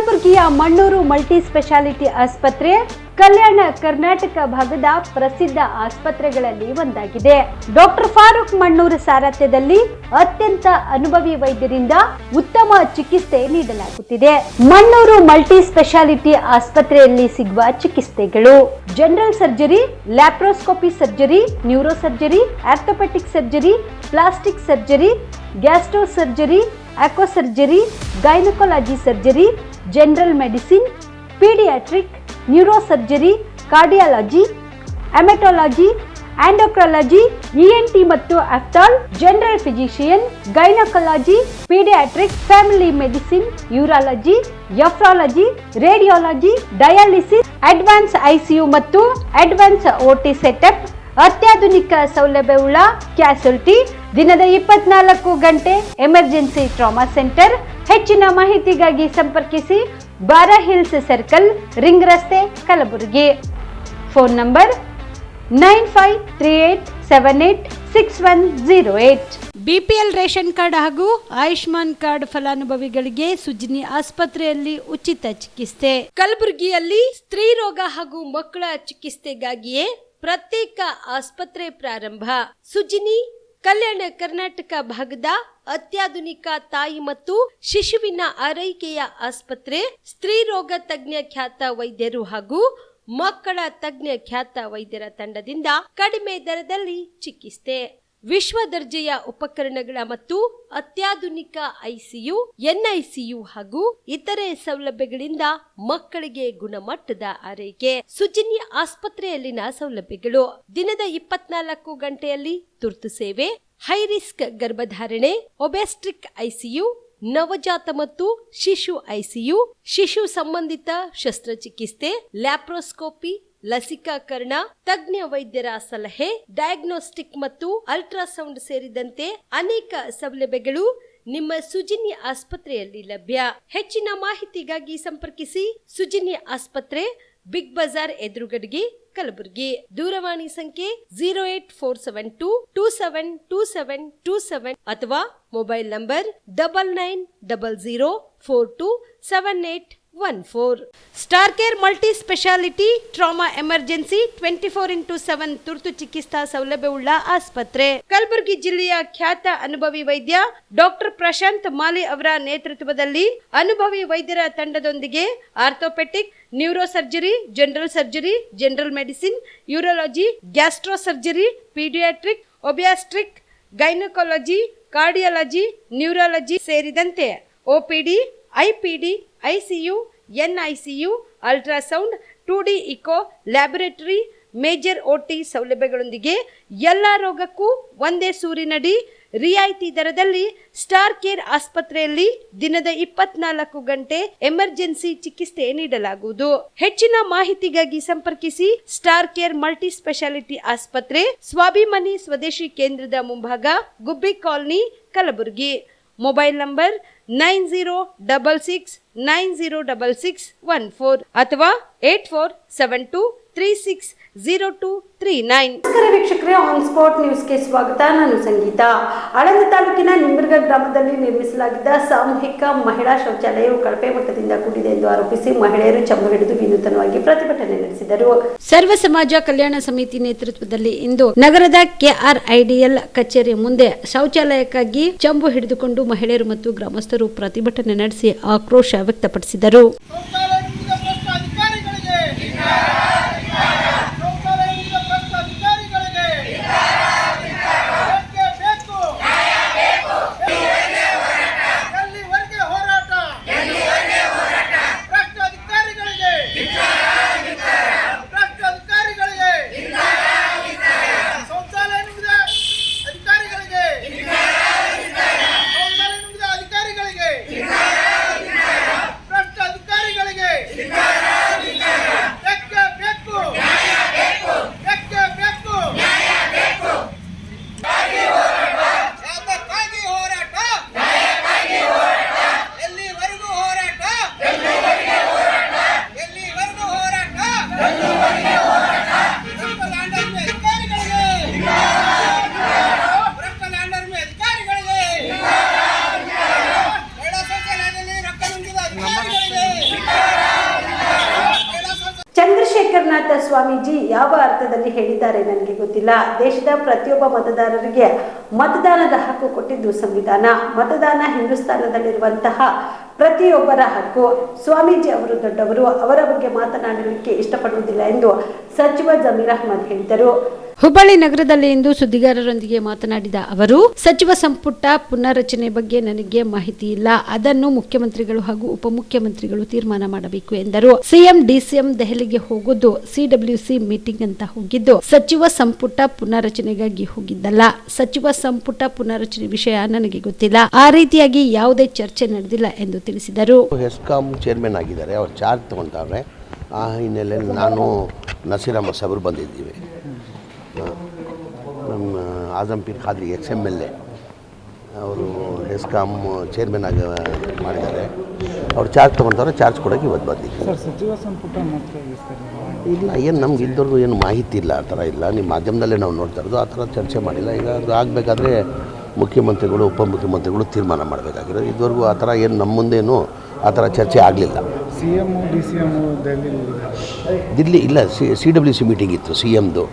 ಕಲಬುರಗಿಯ Mannur multi speciality ಆಸ್ಪತ್ರೆ ಕಲ್ಯಾಣ ಕರ್ನಾಟಕ ಭಾಗದ ಪ್ರಸಿದ್ಧ ಆಸ್ಪತ್ರೆಗಳಲ್ಲಿ ಒಂದಾಗಿದೆ. ಡಾಕ್ಟರ್ ಫಾರೂಕ್ ಮಣ್ಣೂರು ಸಾರಥ್ಯದಲ್ಲಿ ಅತ್ಯಂತ ಅನುಭವಿ ವೈದ್ಯರಿಂದ ಉತ್ತಮ ಚಿಕಿತ್ಸೆ ನೀಡಲಾಗುತ್ತಿದೆ. ಮಣ್ಣೂರು ಮಲ್ಟಿ ಸ್ಪೆಷಾಲಿಟಿ ಆಸ್ಪತ್ರೆಯಲ್ಲಿ ಸಿಗುವ ಚಿಕಿತ್ಸೆಗಳು: general surgery, laparoscopy surgery, neuro surgery, orthopaedic surgery, plastic surgery, gastro surgery, aqua surgery, gynaecology surgery, general medicine, paediatric, neuro surgery, cardiology, haematology, endocrinology, ENT ಮತ್ತು ophthal, general physician, gynaecology, paediatric, family medicine, urology, nephrology, radiology, dialysis, advance ICU ಮತ್ತು advance OT setup, ಅತ್ಯಾಧುನಿಕ ಸೌಲಭ್ಯವುಳ್ಳ ಕ್ಯಾಸುಲಿಟಿ, ದಿನದ 24 ಗಂಟೆ emergency trauma centre. ಹೆಚ್ಚಿನ ಮಾಹಿತಿಗಾಗಿ ಸಂಪರ್ಕಿಸಿ ಬಾರಾ hills circle, ring ರಸ್ತೆ, Kalaburagi. Phone number 9538786108. BPL ration card ಹಾಗೂ ಆಯುಷ್ಮಾನ್ ಕಾರ್ಡ್ ಫಲಾನುಭವಿಗಳಿಗೆ ಸುಜಿನಿ ಆಸ್ಪತ್ರೆಯಲ್ಲಿ ಉಚಿತ ಚಿಕಿತ್ಸೆ. ಕಲಬುರಗಿಯಲ್ಲಿ ಸ್ತ್ರೀ ರೋಗ ಹಾಗೂ ಮಕ್ಕಳ ಚಿಕಿತ್ಸೆಗಾಗಿಯೇ ಪ್ರತ್ಯೇಕ ಆಸ್ಪತ್ರೆ ಪ್ರಾರಂಭ. ಸುಜಿನಿ ಕಲ್ಯಾಣ ಕರ್ನಾಟಕ ಭಾಗದ ಅತ್ಯಾಧುನಿಕ ತಾಯಿ ಮತ್ತು ಶಿಶುವಿನ ಆರೈಕೆಯ ಆಸ್ಪತ್ರೆ. ಸ್ತ್ರೀ ರೋಗ ತಜ್ಞ ಖ್ಯಾತ ವೈದ್ಯರು ಹಾಗೂ ಮಕ್ಕಳ ತಜ್ಞ ಖ್ಯಾತ ವೈದ್ಯರ ತಂಡದಿಂದ ಕಡಿಮೆ ದರದಲ್ಲಿ ಚಿಕಿತ್ಸೆ, ವಿಶ್ವ ದರ್ಜೆಯ ಉಪಕರಣಗಳ ಮತ್ತು ಅತ್ಯಾಧುನಿಕ ಐಸಿಯು, ಎನ್ಐಸಿಯು ಹಾಗೂ ಇತರೆ ಸೌಲಭ್ಯಗಳಿಂದ ಮಕ್ಕಳಿಗೆ ಗುಣಮಟ್ಟದ ಆರೈಕೆ. ಸುಜಿನಿ ಆಸ್ಪತ್ರೆಯಲ್ಲಿನ ಸೌಲಭ್ಯಗಳು: ದಿನದ 24 ಗಂಟೆಯಲ್ಲಿ ತುರ್ತು ಸೇವೆ, ಹೈ ರಿಸ್ಕ್ ಗರ್ಭಧಾರಣೆ, ಒಬೆಸ್ಟ್ರಿಕ್ ಐಸಿಯು, ನವಜಾತ ಮತ್ತು ಶಿಶು ಐಸಿಯು, ಶಿಶು ಸಂಬಂಧಿತ ಶಸ್ತ್ರಚಿಕಿತ್ಸೆ, ಲ್ಯಾಪ್ರೋಸ್ಕೋಪಿ, ಲಸಿಕಾಕರಣ, ತಜ್ಞ ವೈದ್ಯರ ಸಲಹೆ, ಡಯಾಗ್ನೋಸ್ಟಿಕ್ ಮತ್ತು ಅಲ್ಟ್ರಾಸೌಂಡ್ ಸೇರಿದಂತೆ ಅನೇಕ ಸೌಲಭ್ಯಗಳು ನಿಮ್ಮ ಸುಜಿನಿ ಆಸ್ಪತ್ರೆಯಲ್ಲಿ ಲಭ್ಯ. ಹೆಚ್ಚಿನ ಮಾಹಿತಿಗಾಗಿ ಸಂಪರ್ಕಿಸಿ ಸುಜಿನಿ ಆಸ್ಪತ್ರೆ, ಬಿಗ್ ಬಜಾರ್ ಎದುರುಗಡೆಗೆ, ಕಲಬುರಗಿ. ದೂರವಾಣಿ ಸಂಖ್ಯೆ 08472272727 ಅಥವಾ mobile number 9900427814. Star care multi speciality trauma emergency 24x7 ತುರ್ತು ಚಿಕಿತ್ಸಾ ಸೌಲಭ್ಯವುಳ್ಳ ಆಸ್ಪತ್ರೆ. ಕಲಬುರಗಿ ಜಿಲ್ಲೆಯ ಖ್ಯಾತ ಅನುಭವಿ ವೈದ್ಯ ಡಾಕ್ಟರ್ ಪ್ರಶಾಂತ್ ಮಾಲಿ ಅವರ ನೇತೃತ್ವದಲ್ಲಿ ಅನುಭವಿ ವೈದ್ಯರ ತಂಡದೊಂದಿಗೆ orthopaedic, neuro surgery, general surgery, general medicine, urology, gastro surgery, paediatric, obstetric, gynaecology, cardiology, neurology ಸೇರಿದಂತೆ OPD, IPD, ICU, NICU, ultrasound, 2D echo, laboratory, major OT ಸೌಲಭ್ಯಗಳೊಂದಿಗೆ ಎಲ್ಲ ರೋಗಕ್ಕೂ ಒಂದೇ ಸೂರಿನಡಿ ರಿಯಾಯಿತಿ ದರದಲ್ಲಿ ಸ್ಟಾರ್ ಕೇರ್ ಆಸ್ಪತ್ರೆಯಲ್ಲಿ ದಿನದ 24 ಗಂಟೆ ಎಮರ್ಜೆನ್ಸಿ ಚಿಕಿತ್ಸೆ ನೀಡಲಾಗುವುದು. ಹೆಚ್ಚಿನ ಮಾಹಿತಿಗಾಗಿ ಸಂಪರ್ಕಿಸಿ ಸ್ಟಾರ್ ಕೇರ್ ಮಲ್ಟಿ ಸ್ಪೆಷಾಲಿಟಿ ಆಸ್ಪತ್ರೆ, ಸ್ವಾಭಿಮಾನಿ ಸ್ವದೇಶಿ ಕೇಂದ್ರದ ಮುಂಭಾಗ, ಗುಬ್ಬಿ ಕಾಲನಿ, ಕಲಬುರಗಿ. ಮೊಬೈಲ್ ನಂಬರ್ 9066906614 ಅಥವಾ 8472360239. ನಮಸ್ಕಾರ ವೀಕ್ಷಕರೇ, ಆನ್ ಸ್ಪಾಟ್ ನ್ಯೂಸ್ಗೆ ಸ್ವಾಗತ. ನಾನು ಸಂಗೀತ. ಆಳಂದ ತಾಲೂಕಿನ ನಿಂಬರ್ಗ ಗ್ರಾಮದಲ್ಲಿ ನಿರ್ಮಿಸಲಾಗಿದ್ದ ಸಾಮೂಹಿಕ ಮಹಿಳಾ ಶೌಚಾಲಯವು ಕಳಪೆ ಮಟ್ಟದಿಂದ ಕೂಡಿದೆ ಎಂದು ಆರೋಪಿಸಿ ಮಹಿಳೆಯರು ಚಂಬು ಹಿಡಿದು ವಿನೂತನವಾಗಿ ಪ್ರತಿಭಟನೆ ನಡೆಸಿದರು. ಸರ್ವ ಸಮಾಜ ಕಲ್ಯಾಣ ಸಮಿತಿ ನೇತೃತ್ವದಲ್ಲಿ ಇಂದು ನಗರದ ಕೆಆರ್ಐಡಿಎಲ್ ಕಚೇರಿ ಮುಂದೆ ಶೌಚಾಲಯಕ್ಕಾಗಿ ಚಂಬು ಹಿಡಿದುಕೊಂಡು ಮಹಿಳೆಯರು ಮತ್ತು ಗ್ರಾಮಸ್ಥರು ಪ್ರತಿಭಟನೆ ನಡೆಸಿ ಆಕ್ರೋಶ ವ್ಯಕ್ತಪಡಿಸಿದರು. ಅಧಿಕಾರಿಗಳಿಗೆ ವಿಶ್ವನಾಥ ಸ್ವಾಮೀಜಿ ಯಾವ ಅರ್ಥದಲ್ಲಿ ಹೇಳಿದ್ದಾರೆ ನನಗೆ ಗೊತ್ತಿಲ್ಲ. ದೇಶದ ಪ್ರತಿಯೊಬ್ಬ ಮತದಾರರಿಗೆ ಮತದಾನದ ಹಕ್ಕು ಕೊಟ್ಟಿದ್ದು ಸಂವಿಧಾನ. ಮತದಾನ ಹಿಂದೂಸ್ತಾನದಲ್ಲಿರುವಂತಹ ಪ್ರತಿಯೊಬ್ಬರ ಹಕ್ಕು. ಸ್ವಾಮೀಜಿ ಅವರು ದೊಡ್ಡವರು, ಅವರ ಬಗ್ಗೆ ಮಾತನಾಡಲಿಕ್ಕೆ ಇಷ್ಟಪಡುವುದಿಲ್ಲ ಎಂದು ಸಚಿವ ಜಮೀರ್ ಅಹ್ಮದ್ ಹೇಳಿದರು. ಹುಬ್ಬಳ್ಳಿ ನಗರದಲ್ಲಿ ಇಂದು ಸುದ್ದಿಗಾರರೊಂದಿಗೆ ಮಾತನಾಡಿದ ಅವರು, ಸಚಿವ ಸಂಪುಟ ಪುನರ್ರಚನೆ ಬಗ್ಗೆ ನನಗೆ ಮಾಹಿತಿ ಇಲ್ಲ. ಅದನ್ನು ಮುಖ್ಯಮಂತ್ರಿಗಳು ಹಾಗೂ ಉಪಮುಖ್ಯಮಂತ್ರಿಗಳು ತೀರ್ಮಾನ ಮಾಡಬೇಕು ಎಂದರು. ಸಿಎಂ ಡಿಸಿಎಂ ದೆಹಲಿಗೆ ಹೋಗುವುದು ಸಿಡಬ್ಲ್ಯೂಸಿ ಮೀಟಿಂಗ್ ಅಂತ ಹೋಗಿದ್ದು ಸಚಿವ ಸಂಪುಟ ಪುನರ್ರಚನೆಗಾಗಿ ಹೋಗಿದ್ದಲ್ಲ. ಸಚಿವ ಸಂಪುಟ ಪುನರ್ರಚನೆ ವಿಷಯ ನನಗೆ ಗೊತ್ತಿಲ್ಲ. ಆ ರೀತಿಯಾಗಿ ಯಾವುದೇ ಚರ್ಚೆ ನಡೆದಿಲ್ಲ ಎಂದು ತಿಳಿಸಿದರು. ಹೆಸ್ಕಾಂ ಚೇರ್ಮನ್ ಆಗಿದ್ದಾರೆ, ಅವರು ಚಾರ್ಜ್ ತಗೊಂತಾರೆ. ಆ ಹಿನ್ನೆಲೆಯಲ್ಲಿ ನಾನು ನಸೀರ್ ಅಹಮದ್ ಸಾಹೇಬರು ಬಂದಿದ್ದೀವಿ. ನಮ್ಮ ಆಜಂ ಪೀರ್ ಖಾದ್ರಿ XMLA ಅವರು ಹೆಸ್ಕಾಂ ಚೇರ್ಮನ್ ಆಗಿ ಮಾಡಿದ್ದಾರೆ. ಅವ್ರು ಚಾರ್ಜ್ ತೊಗೊತಾರೆ, ಚಾರ್ಜ್ ಕೊಡೋಕ್ಕೆ ಇವತ್ತು ಬಂದಿದ್ದೀವಿ. ಸಚಿವ ಸಂಪುಟ ಇಲ್ಲ, ಏನು ನಮ್ಗೆ ಇದ್ದವ್ರಿಗೂ ಏನು ಮಾಹಿತಿ ಇಲ್ಲ, ಆ ಥರ ಇಲ್ಲ. ನಿಮ್ಮ ಮಾಧ್ಯಮದಲ್ಲೇ ನಾವು ನೋಡ್ತಾ ಇರೋದು, ಆ ಥರ ಚರ್ಚೆ ಮಾಡಿಲ್ಲ. ಈಗ ಅದು ಆಗಬೇಕಾದ್ರೆ ಮುಖ್ಯಮಂತ್ರಿಗಳು ಉಪಮುಖ್ಯಮಂತ್ರಿಗಳು ತೀರ್ಮಾನ ಮಾಡಬೇಕಾಗಿರೋದು. ಇದುವರೆಗೂ ಆ ಥರ ಏನು ನಮ್ಮ ಮುಂದೇನು ಆ ಥರ ಚರ್ಚೆ ಆಗಲಿಲ್ಲ. CM DCM ದಿಲ್ಲಿ ಇಲ್ಲ, CWC ಮೀಟಿಂಗ್ ಇತ್ತು CMದು.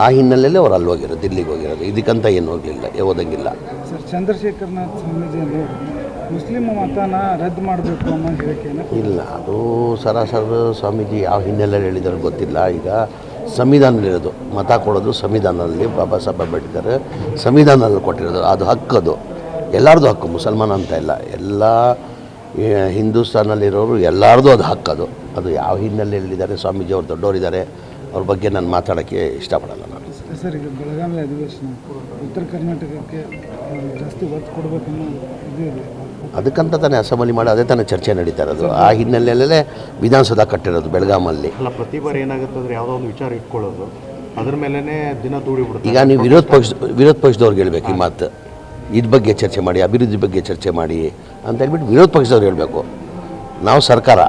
ಆ ಹಿನ್ನೆಲೆಯಲ್ಲಿ ಅವ್ರು ಅಲ್ಲಿ ಹೋಗಿರೋದು, ದಿಲ್ಲಿಗೆ ಹೋಗಿರೋದು. ಇದಕ್ಕಂತ ಏನು ಹೋಗಲಿಲ್ಲ, ಓದಂಗಿಲ್ಲ. ಸರ್, ಚಂದ್ರಶೇಖರನಾಥ್ ಸ್ವಾಮೀಜಿ ಅವರು ಮುಸ್ಲಿಂ ಮತನ ರದ್ದು ಮಾಡಬೇಕು ಅನ್ನೋ ಹೇಳಿಕೆಯನ್ನು ಇಲ್ಲ, ಅದು ಸರಾಸರಿ ಸ್ವಾಮೀಜಿ ಯಾವ ಹಿನ್ನೆಲೆಯಲ್ಲಿ ಹೇಳಿದಾರೆ ಗೊತ್ತಿಲ್ಲ. ಈಗ ಸಂವಿಧಾನದಲ್ಲಿರೋದು, ಮತ ಕೊಡೋದು ಸಂವಿಧಾನದಲ್ಲಿ ಬಾಬಾ ಸಾಹೇಬ್ ಅಂಬೇಡ್ಕರ್ ಸಂವಿಧಾನದಲ್ಲಿ ಕೊಟ್ಟಿರೋದು. ಅದು ಹಕ್ಕದು, ಎಲ್ಲರದು ಹಕ್ಕು, ಮುಸಲ್ಮಾನ ಅಂತ ಇಲ್ಲ, ಎಲ್ಲ ಹಿಂದೂಸ್ತಾನಲ್ಲಿರೋರು ಎಲ್ಲರದು ಅದು ಹಕ್ಕದು. ಅದು ಯಾವ ಹಿನ್ನೆಲೆಯಲ್ಲಿ ಹೇಳಿದ್ದಾರೆ ಸ್ವಾಮೀಜಿ, ಅವ್ರು ದೊಡ್ಡವರಿದ್ದಾರೆ, ಅವ್ರ ಬಗ್ಗೆ ನಾನು ಮಾತಾಡೋಕ್ಕೆ ಇಷ್ಟಪಡಲ್ಲ ನಾನು. ಸರ್, ಈಗ ಬೆಳಗಾವಿ ಅಧಿವೇಶನ ಉತ್ತರ ಕರ್ನಾಟಕಕ್ಕೆ ಜಾಸ್ತಿ ಒತ್ತು ಕೊಡಬೇಕನ್ನೋ ಇದು ಇದೆ. ಅದಕ್ಕಂತ ತಾನೇ ಅಸೆಂಬ್ಲಿ ಮಾಡಿ ಅದೇ ತಾನೇ ಚರ್ಚೆ ನಡೀತಾ ಇರೋದು. ಆ ಹಿನ್ನೆಲೆಯಲ್ಲೇ ವಿಧಾನಸೌಧ ಕಟ್ಟಿರೋದು ಬೆಳಗಾಮಲ್ಲಿ. ಅಲ್ಲ, ಪ್ರತಿ ಬಾರಿ ಏನಾಗುತ್ತೆ ಅಂದರೆ ಯಾವುದೋ ಒಂದು ವಿಚಾರ ಇಟ್ಕೊಳ್ಳೋದು, ಅದ್ರ ಮೇಲೇ ದಿನ ದೂಡಿಬಿಡುತ್ತೆ. ಈಗ ನೀವು ವಿರೋಧ ಪಕ್ಷದವ್ರಿಗೆ ಹೇಳ್ಬೇಕು ಈ ಮಾತು, ಇದ್ರ ಬಗ್ಗೆ ಚರ್ಚೆ ಮಾಡಿ, ಅಭಿವೃದ್ಧಿ ಬಗ್ಗೆ ಚರ್ಚೆ ಮಾಡಿ ಅಂತ ಹೇಳ್ಬಿಟ್ಟು ವಿರೋಧ ಪಕ್ಷದವ್ರು ಹೇಳಬೇಕು. ನಾವು ಸರ್ಕಾರ,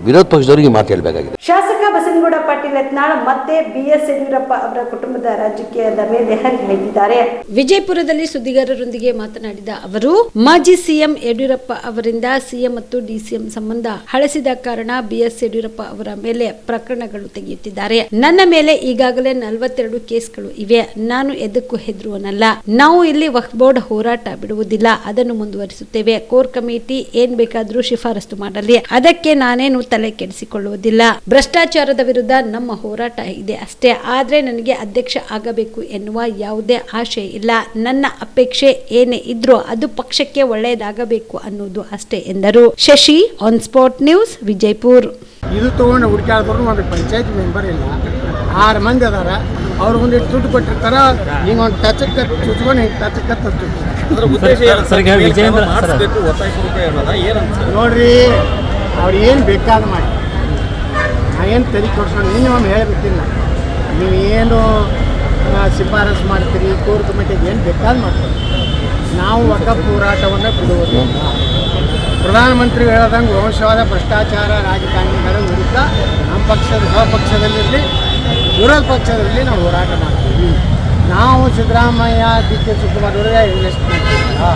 ವಿರೋಧ ಪಕ್ಷದವ್ರಿಗೆ ಮಾತು ಹೇಳಬೇಕಾಗಿದೆ. ಶಾಸಕ ಬಸನಗೌಡ ಪಾಟೀಲ್ ಯತ್ನಾಳ್ ಮತ್ತೆ BS ಯಡಿಯೂರಪ್ಪ ಅವರ ಕುಟುಂಬದ ರಾಜಕೀಯದ ಮೇಲೆ ಹರಿಹಾಯ್ದಿದ್ದಾರೆ. ವಿಜಯಪುರದಲ್ಲಿ ಸುದ್ದಿಗಾರರೊಂದಿಗೆ ಮಾತನಾಡಿದ ಅವರು, ಮಾಜಿ CM ಯಡಿಯೂರಪ್ಪ ಅವರಿಂದ CM ಮತ್ತು DCM ಸಂಬಂಧ ಹಳಸಿದ ಕಾರಣ BS ಯಡಿಯೂರಪ್ಪ ಅವರ ಮೇಲೆ ಪ್ರಕರಣಗಳು ತೆಗೆಯುತ್ತಿದ್ದಾರೆ. ನನ್ನ ಮೇಲೆ ಈಗಾಗಲೇ 42 ಕೇಸ್ಗಳು ಇವೆ. ನಾನು ಎದಕ್ಕೂ ಹೆದರುವನಲ್ಲ. ನಾವು ಇಲ್ಲಿ ವಕ್ಫ್ ಬೋರ್ಡ್ ಹೋರಾಟ ಬಿಡುವುದಿಲ್ಲ, ಅದನ್ನು ಮುಂದುವರಿಸುತ್ತೇವೆ. ಕೋರ್ ಕಮಿಟಿ ಏನ್ ಬೇಕಾದ್ರೂ ಶಿಫಾರಸು ಮಾಡಲಿ, ಅದಕ್ಕೆ ನಾನೇನು ತಲೆ ಕೆಡಿಸಿಕೊಳ್ಳುವುದಿಲ್ಲ. ಭ್ರಷ್ಟಾಚಾರದ ವಿರುದ್ಧ ನಮ್ಮ ಹೋರಾಟ ಇದೆ ಅಷ್ಟೇ. ಆದ್ರೆ ನನಗೆ ಅಧ್ಯಕ್ಷ ಆಗಬೇಕು ಎನ್ನುವ ಯಾವುದೇ ಆಶೆ ಇಲ್ಲ. ನನ್ನ ಅಪೇಕ್ಷೆ ಏನೇ ಇದ್ರೂ ಅದು ಪಕ್ಷಕ್ಕೆ ಒಳ್ಳೆಯದಾಗಬೇಕು ಅನ್ನೋದು ಅಷ್ಟೇ ಎಂದರು. Shashi, on spot news, Vijayapura. ಇದು ತೊಗೊಂಡು ಹುಡುಕಾಡಿದ್ರು ಒಂದು ಪಂಚಾಯತ್ ಮೆಂಬರ್ ಇಲ್ಲ, 6 ಮಂದಿ ಅದಾರ. ಅವ್ರು ಒಂದಿಟ್ಟು ದುಡ್ಡು ಕೊಟ್ಟಿರ್ತಾರ, ಹಿಂಗೆ ಒಂದು ಟಚಕ್ಕೆ ಚುಚ್ಕೊಂಡು ಹಿಂಗೆ ಟಚಕ್ಕೆ ನೋಡ್ರಿ, ಅವ್ರು ಏನು ಬೇಕಾದ ಮಾಡಿ, ನಾ ಏನು ತಲೆ ಕೊಡ್ಸೋಣ. ಒಮ್ಮೆ ಹೇಳಿಬಿಟ್ಟಿಲ್ಲ, ನೀವು ಏನು ಶಿಫಾರಸು ಮಾಡ್ತೀರಿ, ಕೋರ್ ಕಮಿಟಿಗೆ ಏನು ಬೇಕಾದ ಮಾಡ್ತೀರಿ. ನಾವು ವಕಫ್ ಹೋರಾಟವನ್ನು ಬಿಡುವುದಿಲ್ಲ. ಪ್ರಧಾನಮಂತ್ರಿ ಹೇಳ್ದಂಗೆ ವಂಶವಾದ ಭ್ರಷ್ಟಾಚಾರ ರಾಜಕಾರಣಿಗಳ ವಿರುದ್ಧ ನಮ್ಮ ಪಕ್ಷದ ಸ್ವಪಕ್ಷದಲ್ಲಿರಲಿ ವಿರೋಧ ಪಕ್ಷದಲ್ಲಿ ನಾವು ಹೋರಾಟ ಮಾಡ್ತೀವಿ. ನಾವು ಸಿದ್ದರಾಮಯ್ಯ DK ಶಿವಕುಮಾರ್ ಅವರಿಗೆ ಇನ್ವೆಸ್ಟ್ಮೆಂಟ್ ಇಲ್ಲ.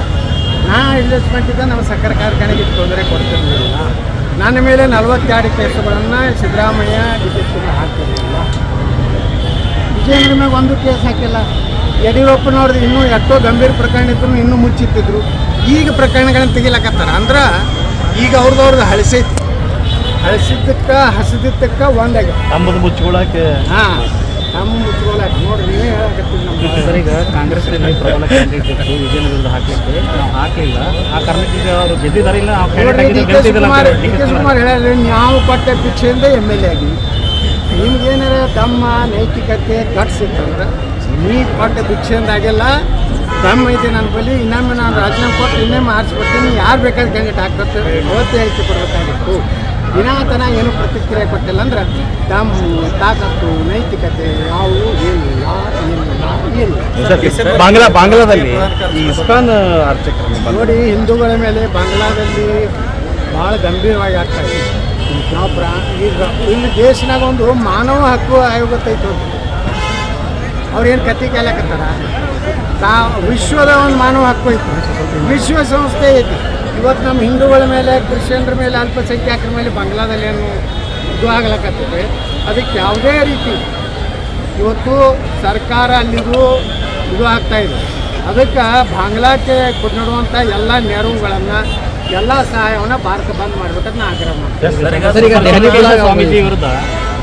ಇನ್ವೆಸ್ಟ್ಮೆಂಟ್ ಇದ್ದ ನಮ್ಮ ಸಕ್ಕರೆ ಕಾರ್ಖಾನೆಗೆ ತೊಂದರೆ ಕೊಡ್ತಿರಲಿಲ್ಲ. ನನ್ನ ಮೇಲೆ 42 ಕೇಸುಗಳನ್ನು ಸಿದ್ದರಾಮಯ್ಯ DK ಶಿವಕುಮಾರ್ ಹಾಕ್ತಿರಲಿಲ್ಲ. ವಿಜಯೇಂದ್ರ ಮೇಲೆ ಒಂದು ಕೇಸ್ ಹಾಕಿಲ್ಲ. ಯಡಿಯೂರಪ್ಪನವ್ರದ್ದು ಇನ್ನೂ ಎಷ್ಟೋ ಗಂಭೀರ ಪ್ರಕರಣ ಇದ್ರು ಇನ್ನೂ ಮುಚ್ಚಿಟ್ಟಿದ್ರು. ಈಗ ಪ್ರಕರಣಗಳನ್ನು ತೆಗಿಲಕತ್ತಾರ. ಅಂದ್ರೆ ಈಗ ಅವ್ರದ್ದು ಹಸಿದಿದ್ದಕ್ಕೆ ಒಂದಾಗಿ ನಮ್ಮದು ಮುಚ್ಕೊಳ್ಳೋಕೆ. ನಮ್ಮ ಮುಚ್ಕೊಳ್ಳೋಕೆ ನೋಡ್ರಿ, ನೀವೇ ಹೇಳಕತ್ತೀವಿ. ನಮ್ಮ ಸರ್, ಈಗ ಕಾಂಗ್ರೆಸ್ನಲ್ಲಿ ಪ್ರಬಲ ಕ್ಯಾಂಡಿಡೇಟ್ ಇತ್ತು, ವಿಜಯೇಂದ್ರ ವಿರುದ್ಧ ಹಾಕಲಿಕ್ಕೆ ನಾವು ಹಾಕಲಿಲ್ಲ. ಆ ಕಾರಣಕ್ಕೆ ಅವರು ಗೆದ್ದಿದ್ದಾರಿಲ್ಲ. DK ಶಿವಕುಮಾರ್ ಹೇಳಿ, ನಾವು ಕೊಟ್ಟ ಭಿಕ್ಷೆಯಿಂದ MLA ಆಗಿ ನಿಮ್ಗೇನಾರ ತಮ್ಮ ನೈತಿಕತೆ ಗಟ್ಸಿತ್ತಂದ್ರೆ ನೀವು ಕೊಟ್ಟ ಭಿಕ್ಷೆಯಿಂದಾಗೆಲ್ಲ ದಮ್ ಐತೆ ನನ್ನ ಬಳಿ. ಇನ್ನೊಮ್ಮೆ ನಾನು ರಾಜೀನಾಮೆ ಕೊಟ್ಟು ಇನ್ನೊಮ್ಮೆ ಆರಿಸ್ಬಿಡ್ತೀನಿ, ಯಾರು ಬೇಕಾದ್ರೆ ಕ್ಯಾಂಡಿಡೇಟ್ ಹಾಕ್ಕೊಡ್ತೇವೆ ಅವತ್ತೇ ಹೇಳಿಕೆ ಕೊಡಬೇಕಾಗಿತ್ತು. ದಿನಾತನ ಏನು ಪ್ರತಿಕ್ರಿಯೆ ಕೊಟ್ಟಿಲ್ಲ ಅಂದ್ರೆ ದಮ್ಮು ತಾಕತ್ತು ನೈತಿಕತೆ ಯಾವುವು ಏನಿಲ್ಲ. ಬಾಂಗ್ಲಾದಲ್ಲಿ ಈ ಇಸ್ಕಾನ್ ಅರ್ಚಕರು ನೋಡಿ, ಹಿಂದೂಗಳ ಮೇಲೆ ಬಾಂಗ್ಲಾದಲ್ಲಿ ಭಾಳ ಗಂಭೀರವಾಗಿ ಆಗ್ತಾಯಿದೆ. ನಾವು ಈಗ ಇಲ್ಲಿ ದೇಶನಾಗ ಒಂದು ಮಾನವ ಹಕ್ಕು ಆಯೋಗ ಐತೆ. ಅವ್ರೇನು ಕತ್ತಿ ಕೇಳಕತ್ತಾರ, ವಿಶ್ವದ ಒಂದು ಮಾನವ ಹಕ್ಕು ಐತಿ, ವಿಶ್ವಸಂಸ್ಥೆ ಐತಿ. ಇವತ್ತು ನಮ್ಮ ಹಿಂದೂಗಳ ಮೇಲೆ, ಕ್ರಿಶ್ಚಿಯನ್ರ ಮೇಲೆ, ಅಲ್ಪಸಂಖ್ಯಾತರ ಮೇಲೆ ಬಾಂಗ್ಲಾದಲ್ಲಿ ಏನು ಇದು ಆಗ್ಲಕತ್ತದೆ. ಅದಕ್ಕೆ ಯಾವುದೇ ರೀತಿ ಇವತ್ತು ಸರ್ಕಾರ ಅಲ್ಲಿದು ಇದು ಆಗ್ತಾಯಿದೆ. ಅದಕ್ಕೆ ಬಾಂಗ್ಲಾಕ್ಕೆ ಕೊಡುವಂಥ ಎಲ್ಲ ನೆರವುಗಳನ್ನು ಎಲ್ಲ ಸಹಾಯವನ್ನು ಭಾರತ ಬಂದ್ ಮಾಡ್ಬೇಕಂತ ನಾ ಆಗ್ರಹ ಮಾಡ್ತೀನಿ. ಸ್ವಾಮೀಜಿ ವಿರುದ್ಧ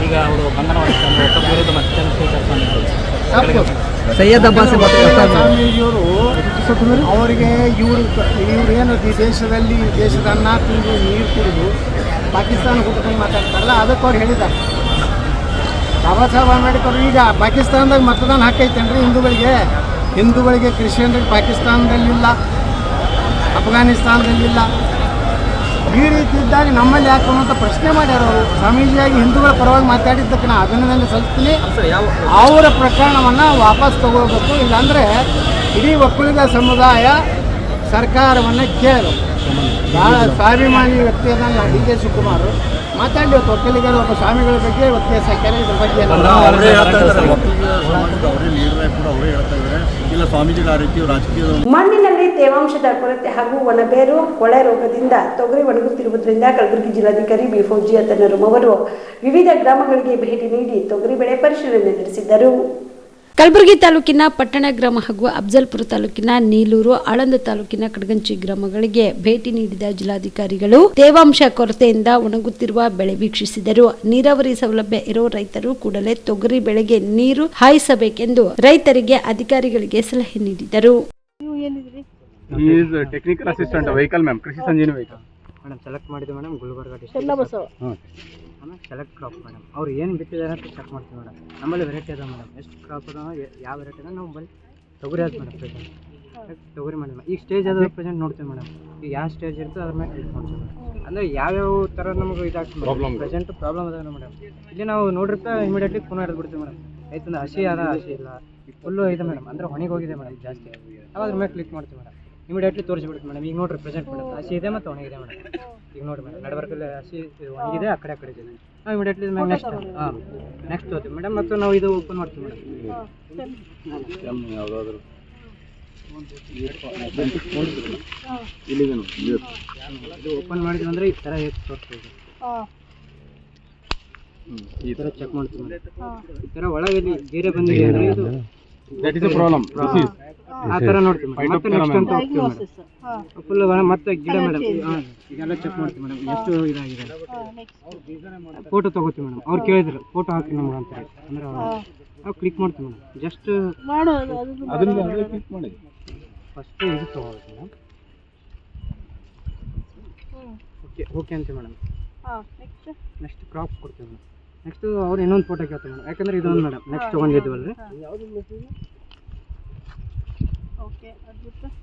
ಈಗ ಅವರು ಬಂಧನ ವಿರುದ್ಧ ಮತ್ತೆ ತಪ್ಪು. ಸೈಯದ್ ಅಬ್ಬಾಸ್ ಸ್ವಾಮೀಜಿಯವರು ಅವರಿಗೆ ಇವ್ರೇನು ಈ ದೇಶದ ಅನ್ನ ತಿಂದು ನೀರು ಕುಡಿದು ಪಾಕಿಸ್ತಾನ ಹುಟ್ಟುಕೊಂಡು ಮಾತಾಡ್ತಾರಲ್ಲ, ಅದಕ್ಕೆ ಅವ್ರು ಹೇಳಿದ್ದಾರೆ. ಬಾಬಾ ಸಾಹೇಬ್ ಅಂಬೇಡ್ಕರ್ ಈಗ ಪಾಕಿಸ್ತಾನದಾಗ ಮತದಾನ ಹಾಕೈತೇನ್ರಿ ಹಿಂದೂಗಳಿಗೆ ಕ್ರಿಶ್ಚಿಯನ್ರಿಗೆ ಪಾಕಿಸ್ತಾನದಲ್ಲಿಲ್ಲ, ಅಫ್ಘಾನಿಸ್ತಾನದಲ್ಲಿಲ್ಲ. ಈ ರೀತಿ ಇದ್ದಾಗ ನಮ್ಮಲ್ಲಿ ಯಾಕೆ ಅನ್ನೋಂಥ ಪ್ರಶ್ನೆ ಮಾಡ್ಯಾರ ಅವರು. ಸ್ವಾಮೀಜಿಯಾಗಿ ಹಿಂದೂಗಳ ಪರವಾಗಿ ಮಾತಾಡಿದ್ದಕ್ಕೆ ನಾನು ಅಭಿನಂದನೆ ಸಲ್ಲಿಸ್ತೀನಿ. ಅವರ ಪ್ರಕರಣವನ್ನು ವಾಪಸ್ ತಗೋಬೇಕು, ಇಲ್ಲಾಂದರೆ ಇಡೀ ಒಕ್ಕಲಿಗ ಸಮುದಾಯ ಸರ್ಕಾರವನ್ನು ಕೇಳಬೇಕು. ಭಾಳ ಸ್ವಾಭಿಮಾನಿ ವ್ಯಕ್ತಿ ಅದನ್ನು ಡಿ ಕೆ ಶಿವಕುಮಾರ್ ಮಾತಾಡಲಿ. ಇವತ್ತು ಒಕ್ಕಲಿಗರ ಒಬ್ಬ ಸ್ವಾಮಿಗಳ ಬಗ್ಗೆ ಒತ್ತಾಯ ಹಾಕ್ಯಾರ. ಇದ್ರ ಬಗ್ಗೆ ಮಣ್ಣಿನಲ್ಲಿ ತೇವಾಂಶದ ಕೊರತೆ ಹಾಗೂ ಒಣಬೇರು ಕೊಳೆ ರೋಗದಿಂದ ತೊಗರಿ ಒಣಗುತ್ತಿರುವುದರಿಂದ ಕಲಬುರಗಿ ಜಿಲ್ಲಾಧಿಕಾರಿ ಬಿ ಫೌಜಿಯಾ ತನ್ನರು ಅವರು ವಿವಿಧ ಗ್ರಾಮಗಳಿಗೆ ಭೇಟಿ ನೀಡಿ ತೊಗರಿ ಬೆಳೆ ಪರಿಶೀಲನೆ ನಡೆಸಿದರು. ಕಲಬುರಗಿ ತಾಲೂಕಿನ ಪಟ್ಟಣ ಗ್ರಾಮ ಹಾಗೂ ಅಫಜಲ್ಪುರ ತಾಲೂಕಿನ ನೀಲೂರು, ಆಳಂದ ತಾಲೂಕಿನ ಕಡಗಂಚಿ ಗ್ರಾಮಗಳಿಗೆ ಭೇಟಿ ನೀಡಿದ ಜಿಲ್ಲಾಧಿಕಾರಿಗಳು ತೇವಾಂಶ ಕೊರತೆಯಿಂದ ಒಣಗುತ್ತಿರುವ ಬೆಳೆ ವೀಕ್ಷಿಸಿದರು. ನೀರಾವರಿ ಸೌಲಭ್ಯ ಇರೋ ರೈತರು ಕೂಡಲೇ ತೊಗರಿ ಬೆಳೆಗೆ ನೀರು ಹಾಯಿಸಬೇಕೆಂದು ರೈತರಿಗೆ ಅಧಿಕಾರಿಗಳಿಗೆ ಸಲಹೆ ನೀಡಿದರು. ಟೆಕ್ನಿಕಲ್ ಅಸಿಸ್ಟೆಂಟ್ ವೆಹಿಕಲ್ ಮ್ಯಾಮ್, ಕೃಷಿ ಸಂಜೀವಿನಿ ವೆಹಿಕಲ್ ಮೇಡಮ್ ಸೆಲೆಕ್ಟ್ ಮಾಡಿದ್ವಿ ಮೇಡಮ್. ಗುಲ್ಬರ್ಗ ಡಿಸ್ಟ್ರಿಕ್ಟ್ ಆಮೇಲೆ ಸೆಲೆಕ್ಟ್ ಕ್ರಾಪ್ ಮೇಡಮ್. ಅವ್ರು ಏನು ಬಿತ್ತಿದ್ದಾರೆ ಅಂತ ಚೆಕ್ ಮಾಡ್ತೀವಿ ಮೇಡಮ್. ನಮ್ಮಲ್ಲಿ ವೆರೈಟಿ ಅದ ಮೇಡಮ್, ಎಷ್ಟು ಕ್ರಾಪ್ ಅದ, ಯಾವ ವೆರೈಟಿ ಅದ, ನಾವು ಬರೀ ತೊಗರಿ ಅದ ಮೇಡಮ್. ಪ್ರೆಸೆಂಟ್ ತೊಗರಿ ಮೇಡಮ್ ಈಗ ಸ್ಟೇಜ್ ಅದ ಪ್ರೆಸೆಂಟ್ ನೋಡ್ತೀವಿ ಮೇಡಮ್. ಈಗ ಯಾವ ಸ್ಟೇಜ್ ಇರ್ತದೆ ಅದ್ರ ಮೇಲೆ ಕ್ಲಿಕ್ ಮಾಡ್ತೀವಿ ಮೇಡಮ್. ಅಂದರೆ ಯಾವ್ಯಾವ ಥರ ನಮಗೆ ಇದಾಗ್ತದೆ ಪ್ರೆಸೆಂಟ್ ಪ್ರಾಬ್ಲಮ್ ಅದ ಮೇಡಮ್. ಇಲ್ಲಿ ನಾವು ನೋಡಿರ್ತಾ ಇಮಿಡಿಯೇಟ್ಲಿ ಪುನಃ ಹಿಡಿದು ಬಿಡ್ತೀವಿ ಮೇಡಮ್. ಆಯ್ತಂದ್ರೆ ಹಸಿ ಅದ, ಹಸಿ ಇಲ್ಲ, ಫುಲ್ಲು ಇದೆ ಮೇಡಮ್. ಅಂದರೆ ಹೊಣಿಗೆ ಹೋಗಿದೆ ಮೇಡಮ್ ಜಾಸ್ತಿ. ನಾವು ಅದ್ರ ಮೇಲೆ ಕ್ಲಿಕ್ ಮಾಡ್ತೀವಿ ಮೇಡಮ್. Immediately ತೋರಿಸ್ಬಿಡ್ತೀವಿ madam. ಈಗ ನೋಡ್ರಿ ಪ್ರೆಸೆಂಟ್ ಮೇಡಮ್ ಹಸಿ ಇದೆ ಮತ್ತು ಒಣಗಿದೆ ಮೇಡಮ್. ಈಗ ನೋಡಿ ಮೇಡಮ್ ನಡಬರ್ಕಲ್ಲಿ ಹಸಿ ಒಣಗಿದೆ, ಆ ಕಡೆ ಇದೆ. ನಾವು ಇಮಿಡಿಯೇಟ್ಲಿ ನೆಕ್ಸ್ಟ್ ಹೋಗ್ತೀವಿ ಮೇಡಮ್. ಮತ್ತು ನಾವು ಇದು ಓಪನ್ ಮಾಡ್ತೀವಿ ಮೇಡಮ್. ಇದು ಓಪನ್ ಮಾಡಿದ್ವಿ ಅಂದರೆ ಈ ಥರ ಹೇಗೆ ತೋರಿಸ್ತೀವಿ, ಈ ಥರ ಚೆಕ್ ಮಾಡ್ತೀವಿ ಮೇಡಮ್. ಈ ಥರ ಒಳಗೆ ಗೀರೆ ಬಂದಿದೆ ಅಂದರೆ ಇದು ಆ ಥರ ನೋಡ್ತೀವಿ ಮೇಡಮ್. ಮತ್ತೆ ನೆಕ್ಸ್ಟ್ ಅಂತ ಹೋಗ್ತೀವಿ ಮೇಡಮ್. ಫುಲ್ ಮತ್ತೆ ಗಿಡ ಮೇಡಮ್ ಇದೆಲ್ಲ ಚೆಕ್ ಮಾಡ್ತೀವಿ ಮೇಡಮ್. ಎಷ್ಟು ಇದಾಗಿದೆ ಫೋಟೋ ತೊಗೋತೀವಿ ಮೇಡಮ್. ಅವ್ರು ಕೇಳಿದ್ರು ಫೋಟೋ ಹಾಕಿ ನಮ್ಗೆ ಅಂತ ಅಂದ್ರೆ ನಾವು ಕ್ಲಿಕ್ ಮಾಡ್ತೀವಿ ಮೇಡಮ್. ಜಸ್ಟ್ ಫಸ್ಟ್ ಇದು ತೊಗೋಬೇಕು ಮೇಡಮ್. ಓಕೆ ಅಂತೀವಿ ಮೇಡಮ್. ನೆಕ್ಸ್ಟ್ ಕ್ರಾಪ್ ಕೊಡ್ತೀವಿ ಮೇಡಮ್. ನೆಕ್ಸ್ಟ್ ಅವ್ರು ಇನ್ನೊಂದು ಫೋಟೋ ಕೇಳ್ತೀವಿ ಮೇಡಮ್. ಯಾಕಂದ್ರೆ ಇದೊಂದು ಮೇಡಮ್ ನೆಕ್ಸ್ಟ್ ತೊಗೊಂಡಿದ್ವಲ್ರಿ.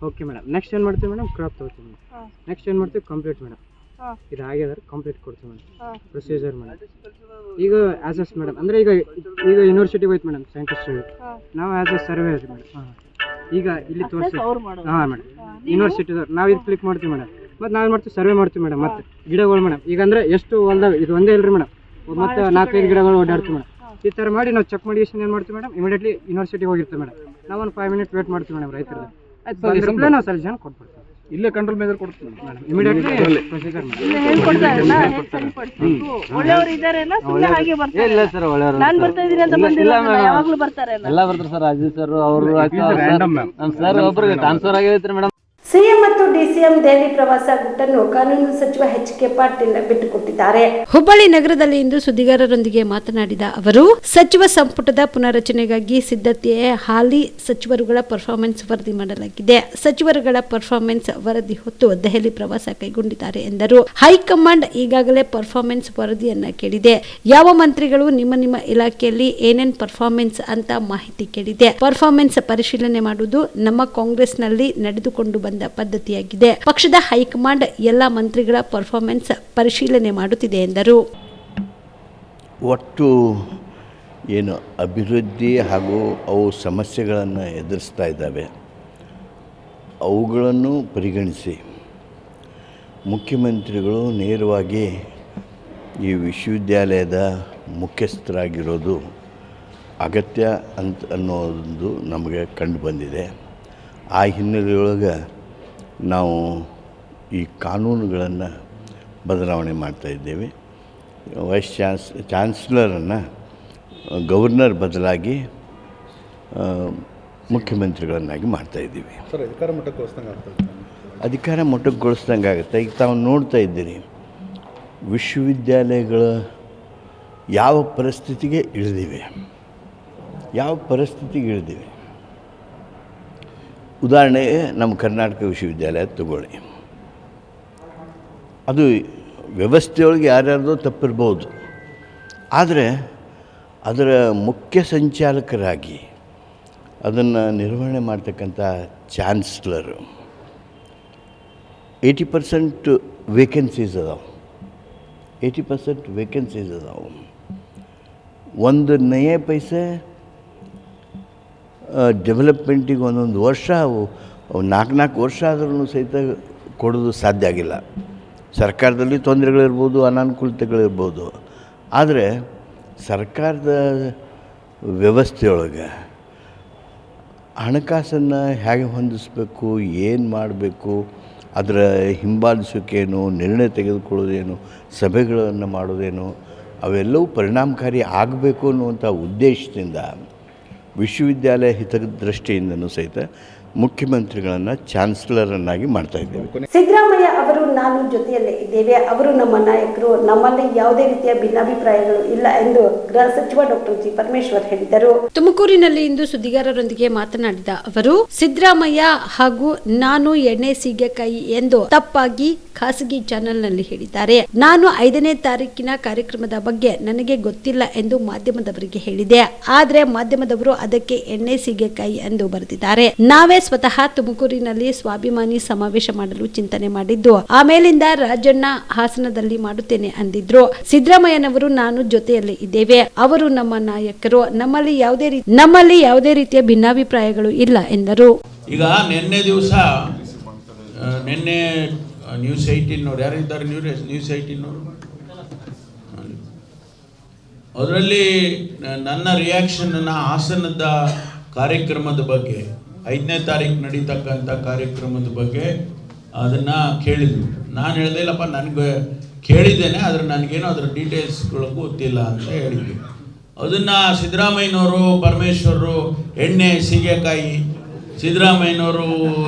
Okay madam. ನೆಕ್ಸ್ಟ್ ಏನು ಮಾಡ್ತೀವಿ ಮೇಡಮ್, ಕ್ರಾಪ್ ತೊಗೊಳ್ತೀವಿ ಮೇಡಮ್. ನೆಕ್ಸ್ಟ್ ಏನು ಮಾಡ್ತೀವಿ, ಕಂಪ್ಲೀಟ್ ಮೇಡಮ್. ಇದು ಆಗಿದ್ರೆ ಕಂಪ್ಲೀಟ್ ಕೊಡ್ತೀವಿ ಮೇಡಮ್. Procedure madam. ಈಗ ಆ್ಯಸ್ ಎಸ್ ಮೇಡಮ್ ಅಂದರೆ ಈಗ ಯೂನಿವರ್ಸಿಟಿಗೆ ಹೋಯ್ತು ಮೇಡಮ್ ಸೈಂಟಿಸ್ಟ್. ನಾವು ಆ್ಯಸ್ ಎಸ್ ಸರ್ವೆ ಆಯ್ತು ಮೇಡಮ್. ಈಗ ಇಲ್ಲಿ ತೋರಿಸಿ ಹಾಂ ಮೇಡಮ್ ಯೂನಿವರ್ಸಿಟಿದವ್ರು ನಾವು ಇದು ಕ್ಲಿಕ್ ಮಾಡ್ತೀವಿ ಮೇಡಮ್. ಮತ್ತು ನಾವೇನು ಮಾಡ್ತೀವಿ, ಸರ್ವೆ ಮಾಡ್ತೀವಿ ಮೇಡಮ್. ಮತ್ತು ಗಿಡಗಳು ಮೇಡಮ್ ಈಗ ಅಂದರೆ ಎಷ್ಟು ಹೊಲ್ದಾಗ ಇದು ಒಂದೇ ಇಲ್ರಿ ಮೇಡಮ್. ಮತ್ತು 4-5 ಗಿಡಗಳು ಓಡಾಡ್ತೀವಿ ಮೇಡಮ್. ಈ ಥರ ಮಾಡಿ ನಾವು ಚೆಕ್ ಮಾಡಿ ಏನು ಮಾಡ್ತೀವಿ ಮೇಡಮ್, ಇಮಿಡಿಯೇಟ್ಲಿ ಯೂನಿವರ್ಸಿಟಿಗೆ ಹೋಗಿರ್ತೀವಿ ಮೇಡಮ್. ನಾವು ಒಂದು 5 ಮಿನಿಟ್ ವೇಟ್ ಮಾಡ್ತೀವಿ ಮೇಡಮ್ ರೈತರದ್ದು. ಆಯ್ತು ನಾವು ಸಜೆಷನ್ ಕೊಟ್ಬಿಡ್ತೀವಿ. ಇಲ್ಲೇ ಕಂಟ್ರೋಲ್ ಮೇಜರ್ ಕೊಡ್ತೀವಿ ಮೇಡಮ್. ಇಮಿಡಿಯೇಟ್ಲಿ ಪ್ರೊಸೀಜರ್ ಇಲ್ಲ ಸರ್, ಒಳ್ಳೆಯವರು ಎಲ್ಲ ಬರ್ತಾರೆ ಸರ್. ಅಜಿತ್ ಸರ್ ಅವರು ಸರ್ ಒಬ್ಬರಿಗೆ ಟ್ರಾನ್ಸ್ಫರ್ ಆಗೈತ್ರಿ ಮೇಡಮ್. ಸಿಎಂ ಮತ್ತು ಡಿಸಿಎಂ ದೆಹಲಿ ಪ್ರವಾಸ ಗುಟ್ಟನ್ನು ಕಾನೂನು ಸಚಿವ ಎಚ್.ಕೆ. ಪಾಟೀಲ್ ಬಿಟ್ಟುಕೊಟ್ಟಿದ್ದಾರೆ. ಹುಬ್ಬಳ್ಳಿ ನಗರದಲ್ಲಿ ಇಂದು ಸುದ್ದಿಗಾರರೊಂದಿಗೆ ಮಾತನಾಡಿದ ಅವರು, ಸಚಿವ ಸಂಪುಟದ ಪುನರಚನೆಗಾಗಿ ಸಿದ್ಧತೆಯ ಹಾಲಿ ಸಚಿವರುಗಳ ಪರ್ಫಾರ್ಮೆನ್ಸ್ ವರದಿ ಮಾಡಲಾಗಿದೆ. ಸಚಿವರುಗಳ ಪರ್ಫಾರ್ಮೆನ್ಸ್ ವರದಿ ಹೊತ್ತು ದೆಹಲಿ ಪ್ರವಾಸ ಕೈಗೊಂಡಿದ್ದಾರೆ ಎಂದರು. ಹೈಕಮಾಂಡ್ ಈಗಾಗಲೇ ಪರ್ಫಾರ್ಮೆನ್ಸ್ ವರದಿಯನ್ನ ಕೇಳಿದೆ. ಯಾವ ಮಂತ್ರಿಗಳು ನಿಮ್ಮ ಇಲಾಖೆಯಲ್ಲಿ ಏನೇನ್ ಪರ್ಫಾರ್ಮೆನ್ಸ್ ಅಂತ ಮಾಹಿತಿ ಕೇಳಿದೆ. ಪರ್ಫಾರ್ಮೆನ್ಸ್ ಪರಿಶೀಲನೆ ಮಾಡುವುದು ನಮ್ಮ ಕಾಂಗ್ರೆಸ್ನಲ್ಲಿ ನಡೆದುಕೊಂಡು ಬಂದ ಪದ್ಧತಿಯಾಗಿದೆ. ಪಕ್ಷದ ಹೈಕಮಾಂಡ್ ಎಲ್ಲ ಮಂತ್ರಿಗಳ ಪರ್ಫಾರ್ಮೆನ್ಸ್ ಪರಿಶೀಲನೆ ಮಾಡುತ್ತಿದೆ ಎಂದರು. ಒಟ್ಟು ಏನು ಅಭಿವೃದ್ಧಿ ಹಾಗೂ ಅವು ಸಮಸ್ಯೆಗಳನ್ನು ಎದುರಿಸ್ತಾ ಇದ್ದಾವೆ, ಅವುಗಳನ್ನು ಪರಿಗಣಿಸಿ ಮುಖ್ಯಮಂತ್ರಿಗಳು ನೇರವಾಗಿ ಈ ವಿಶ್ವವಿದ್ಯಾಲಯದ ಮುಖ್ಯಸ್ಥರಾಗಿರೋದು ಅಗತ್ಯ ಅನ್ನೋದು ನಮಗೆ ಕಂಡು ಬಂದಿದೆ. ಆ ಹಿನ್ನೆಲೆಯೊಳಗೆ ನಾವು ಈ ಕಾನೂನುಗಳನ್ನು ಬದಲಾವಣೆ ಮಾಡ್ತಾಯಿದ್ದೇವೆ. ವೈಸ್ ಚಾನ್ಸ್ಲರನ್ನು ಗವರ್ನರ್ ಬದಲಾಗಿ ಮುಖ್ಯಮಂತ್ರಿಗಳನ್ನಾಗಿ ಮಾಡ್ತಾಯಿದ್ದೀವಿ. ಸರ್, ಅಧಿಕಾರ ಮಟ್ಟಕ್ಕೊಳಿಸ್ದಂಗೆ ಆಗ್ತದೆ. ಅಧಿಕಾರ ಮಟ್ಟಕ್ಕೊಳಿಸ್ದಂಗೆ ಆಗುತ್ತೆ. ಈಗ ತಾವು ನೋಡ್ತಾ ಇದ್ದೀರಿ ವಿಶ್ವವಿದ್ಯಾಲಯಗಳು ಯಾವ ಪರಿಸ್ಥಿತಿಗೆ ಇಳಿದಿವೆ. ಉದಾಹರಣೆಗೆ ನಮ್ಮ ಕರ್ನಾಟಕ ವಿಶ್ವವಿದ್ಯಾಲಯ ತಗೊಳ್ಳಿ. ಅದು ವ್ಯವಸ್ಥೆಯೊಳಗೆ ಯಾರ್ಯಾರ್ದೋ ತಪ್ಪಿರ್ಬೋದು, ಆದರೆ ಅದರ ಮುಖ್ಯ ಸಂಚಾಲಕರಾಗಿ ಅದನ್ನು ನಿರ್ವಹಣೆ ಮಾಡ್ತಕ್ಕಂಥ ಚಾನ್ಸ್ಲರು 80% ವೇಕೆನ್ಸೀಸ್ ಅದಾವೆ. 80% ವೇಕೆನ್ಸೀಸ್ ಅದಾವೆ. ಒಂದು ನಯೆ ಪೈಸೆ ಡೆವಲಪ್ಮೆಂಟಿಗೆ ಒಂದೊಂದು ವರ್ಷ 4 ವರ್ಷ ಆದ್ರೂ ಸಹಿತ ಕೊಡೋದು ಸಾಧ್ಯ ಆಗಿಲ್ಲ. ಸರ್ಕಾರದಲ್ಲಿ ತೊಂದರೆಗಳಿರ್ಬೋದು, ಅನಾನುಕೂಲತೆಗಳಿರ್ಬೋದು, ಆದರೆ ಸರ್ಕಾರದ ವ್ಯವಸ್ಥೆಯೊಳಗೆ ಹಣಕಾಸನ್ನು ಹೇಗೆ ಹೊಂದಿಸಬೇಕು, ಏನು ಮಾಡಬೇಕು, ಅದರ ಹಿಂಬಾಲಿಸೋಕೇನು, ನಿರ್ಣಯ ತೆಗೆದುಕೊಳ್ಳೋದೇನು, ಸಭೆಗಳನ್ನು ಮಾಡೋದೇನು, ಅವೆಲ್ಲವೂ ಪರಿಣಾಮಕಾರಿ ಆಗಬೇಕು ಅನ್ನುವಂಥ ಉದ್ದೇಶದಿಂದ ವಿಶ್ವವಿದ್ಯಾಲಯ ಹಿತದೃಷ್ಟಿಯಿಂದನೂ ಸಹಿತ ಮುಖ್ಯಮಂತ್ರಿಗಳನ್ನು ಚಾನ್ಸಲರನ್ನಾಗಿ ಮಾಡ್ತಾಯಿದ್ದೇವೆ. ಸಿದ್ದರಾಮಯ್ಯ ಅವರು ನಾನು ಜೊತೆಯಲ್ಲೇ ಇದ್ದೇವೆ, ಅವರು ನಮ್ಮ ನಾಯಕರು, ನಮ್ಮಲ್ಲಿ ಯಾವುದೇ ರೀತಿಯ ಭಿನ್ನಾಭಿಪ್ರಾಯಗಳು ಇಲ್ಲ ಎಂದು ಗೃಹ ಸಚಿವ ಡಾಕ್ಟರ್ ಜಿ ಪರಮೇಶ್ವರ್ ಹೇಳಿದರು. ತುಮಕೂರಿನಲ್ಲಿ ಇಂದು ಸುದ್ದಿಗಾರರೊಂದಿಗೆ ಮಾತನಾಡಿದ ಅವರು, ಸಿದ್ದರಾಮಯ್ಯ ಹಾಗೂ ನಾನು ಎಣ್ಣೆ ಸೀಗೆಕಾಯಿ ಎಂದು ತಪ್ಪಾಗಿ ಖಾಸಗಿ ಚಾನೆಲ್ನಲ್ಲಿ ಹೇಳಿದ್ದಾರೆ. ನಾನು 5ನೇ ತಾರೀಕಿನ ಕಾರ್ಯಕ್ರಮದ ಬಗ್ಗೆ ನನಗೆ ಗೊತ್ತಿಲ್ಲ ಎಂದು ಮಾಧ್ಯಮದವರಿಗೆ ಹೇಳಿದೆ. ಆದರೆ ಮಾಧ್ಯಮದವರು ಅದಕ್ಕೆ ಎಣ್ಣೆ ಸೀಗೆಕಾಯಿ ಎಂದು ಬರೆದಿದ್ದಾರೆ. ನಾವೇ ಸ್ವತಃ ತುಮಕೂರಿನಲ್ಲಿ ಸ್ವಾಭಿಮಾನಿ ಸಮಾವೇಶ ಮಾಡಲು ಚಿಂತನೆ ಮಾಡಿದ್ದು, ಆಮೇಲಿಂದ ರಾಜಣ್ಣ ಹಾಸನದಲ್ಲಿ ಮಾಡುತ್ತೇನೆ ಅಂದಿದ್ರು. ಸಿದ್ದರಾಮಯ್ಯನವರು ನಾನು ಜೊತೆಯಲ್ಲಿ ಇದ್ದೇವೆ, ಅವರು ನಮ್ಮ ನಾಯಕರು, ನಮ್ಮಲ್ಲಿ ಯಾವುದೇ ರೀತಿಯ ಭಿನ್ನಾಭಿಪ್ರಾಯಗಳು ಇಲ್ಲ ಎಂದರು. ಈಗ ನಿನ್ನೆ ನ್ಯೂಸ್ 18 ಯಾರಿದ್ದಾರೆ, ನ್ಯೂಸ್ 18 ಅದರಲ್ಲಿ ನನ್ನ ರಿಯಾಕ್ಷನ್ನ ಹಾಸನದ ಕಾರ್ಯಕ್ರಮದ ಬಗ್ಗೆ, 5ನೇ ತಾರೀಕು ನಡೀತಕ್ಕಂಥ ಕಾರ್ಯಕ್ರಮದ ಬಗ್ಗೆ ಅದನ್ನು ಕೇಳಿದ್ರು. ನಾನು ಹೇಳ್ದೆ, ಇಲ್ಲಪ್ಪ ನನಗೆ ಕೇಳಿದ್ದೇನೆ, ಆದರೆ ನನಗೇನೋ ಅದರ ಡೀಟೇಲ್ಸ್ಗಳು ಗೊತ್ತಿಲ್ಲ ಅಂತ ಹೇಳಿದ್ವಿ. ಅದನ್ನು ಸಿದ್ದರಾಮಯ್ಯನವರು, ಪರಮೇಶ್ವರರು ಎಣ್ಣೆ ಸೀಗೆಕಾಯಿ, ಸಿದ್ದರಾಮಯ್ಯನವರು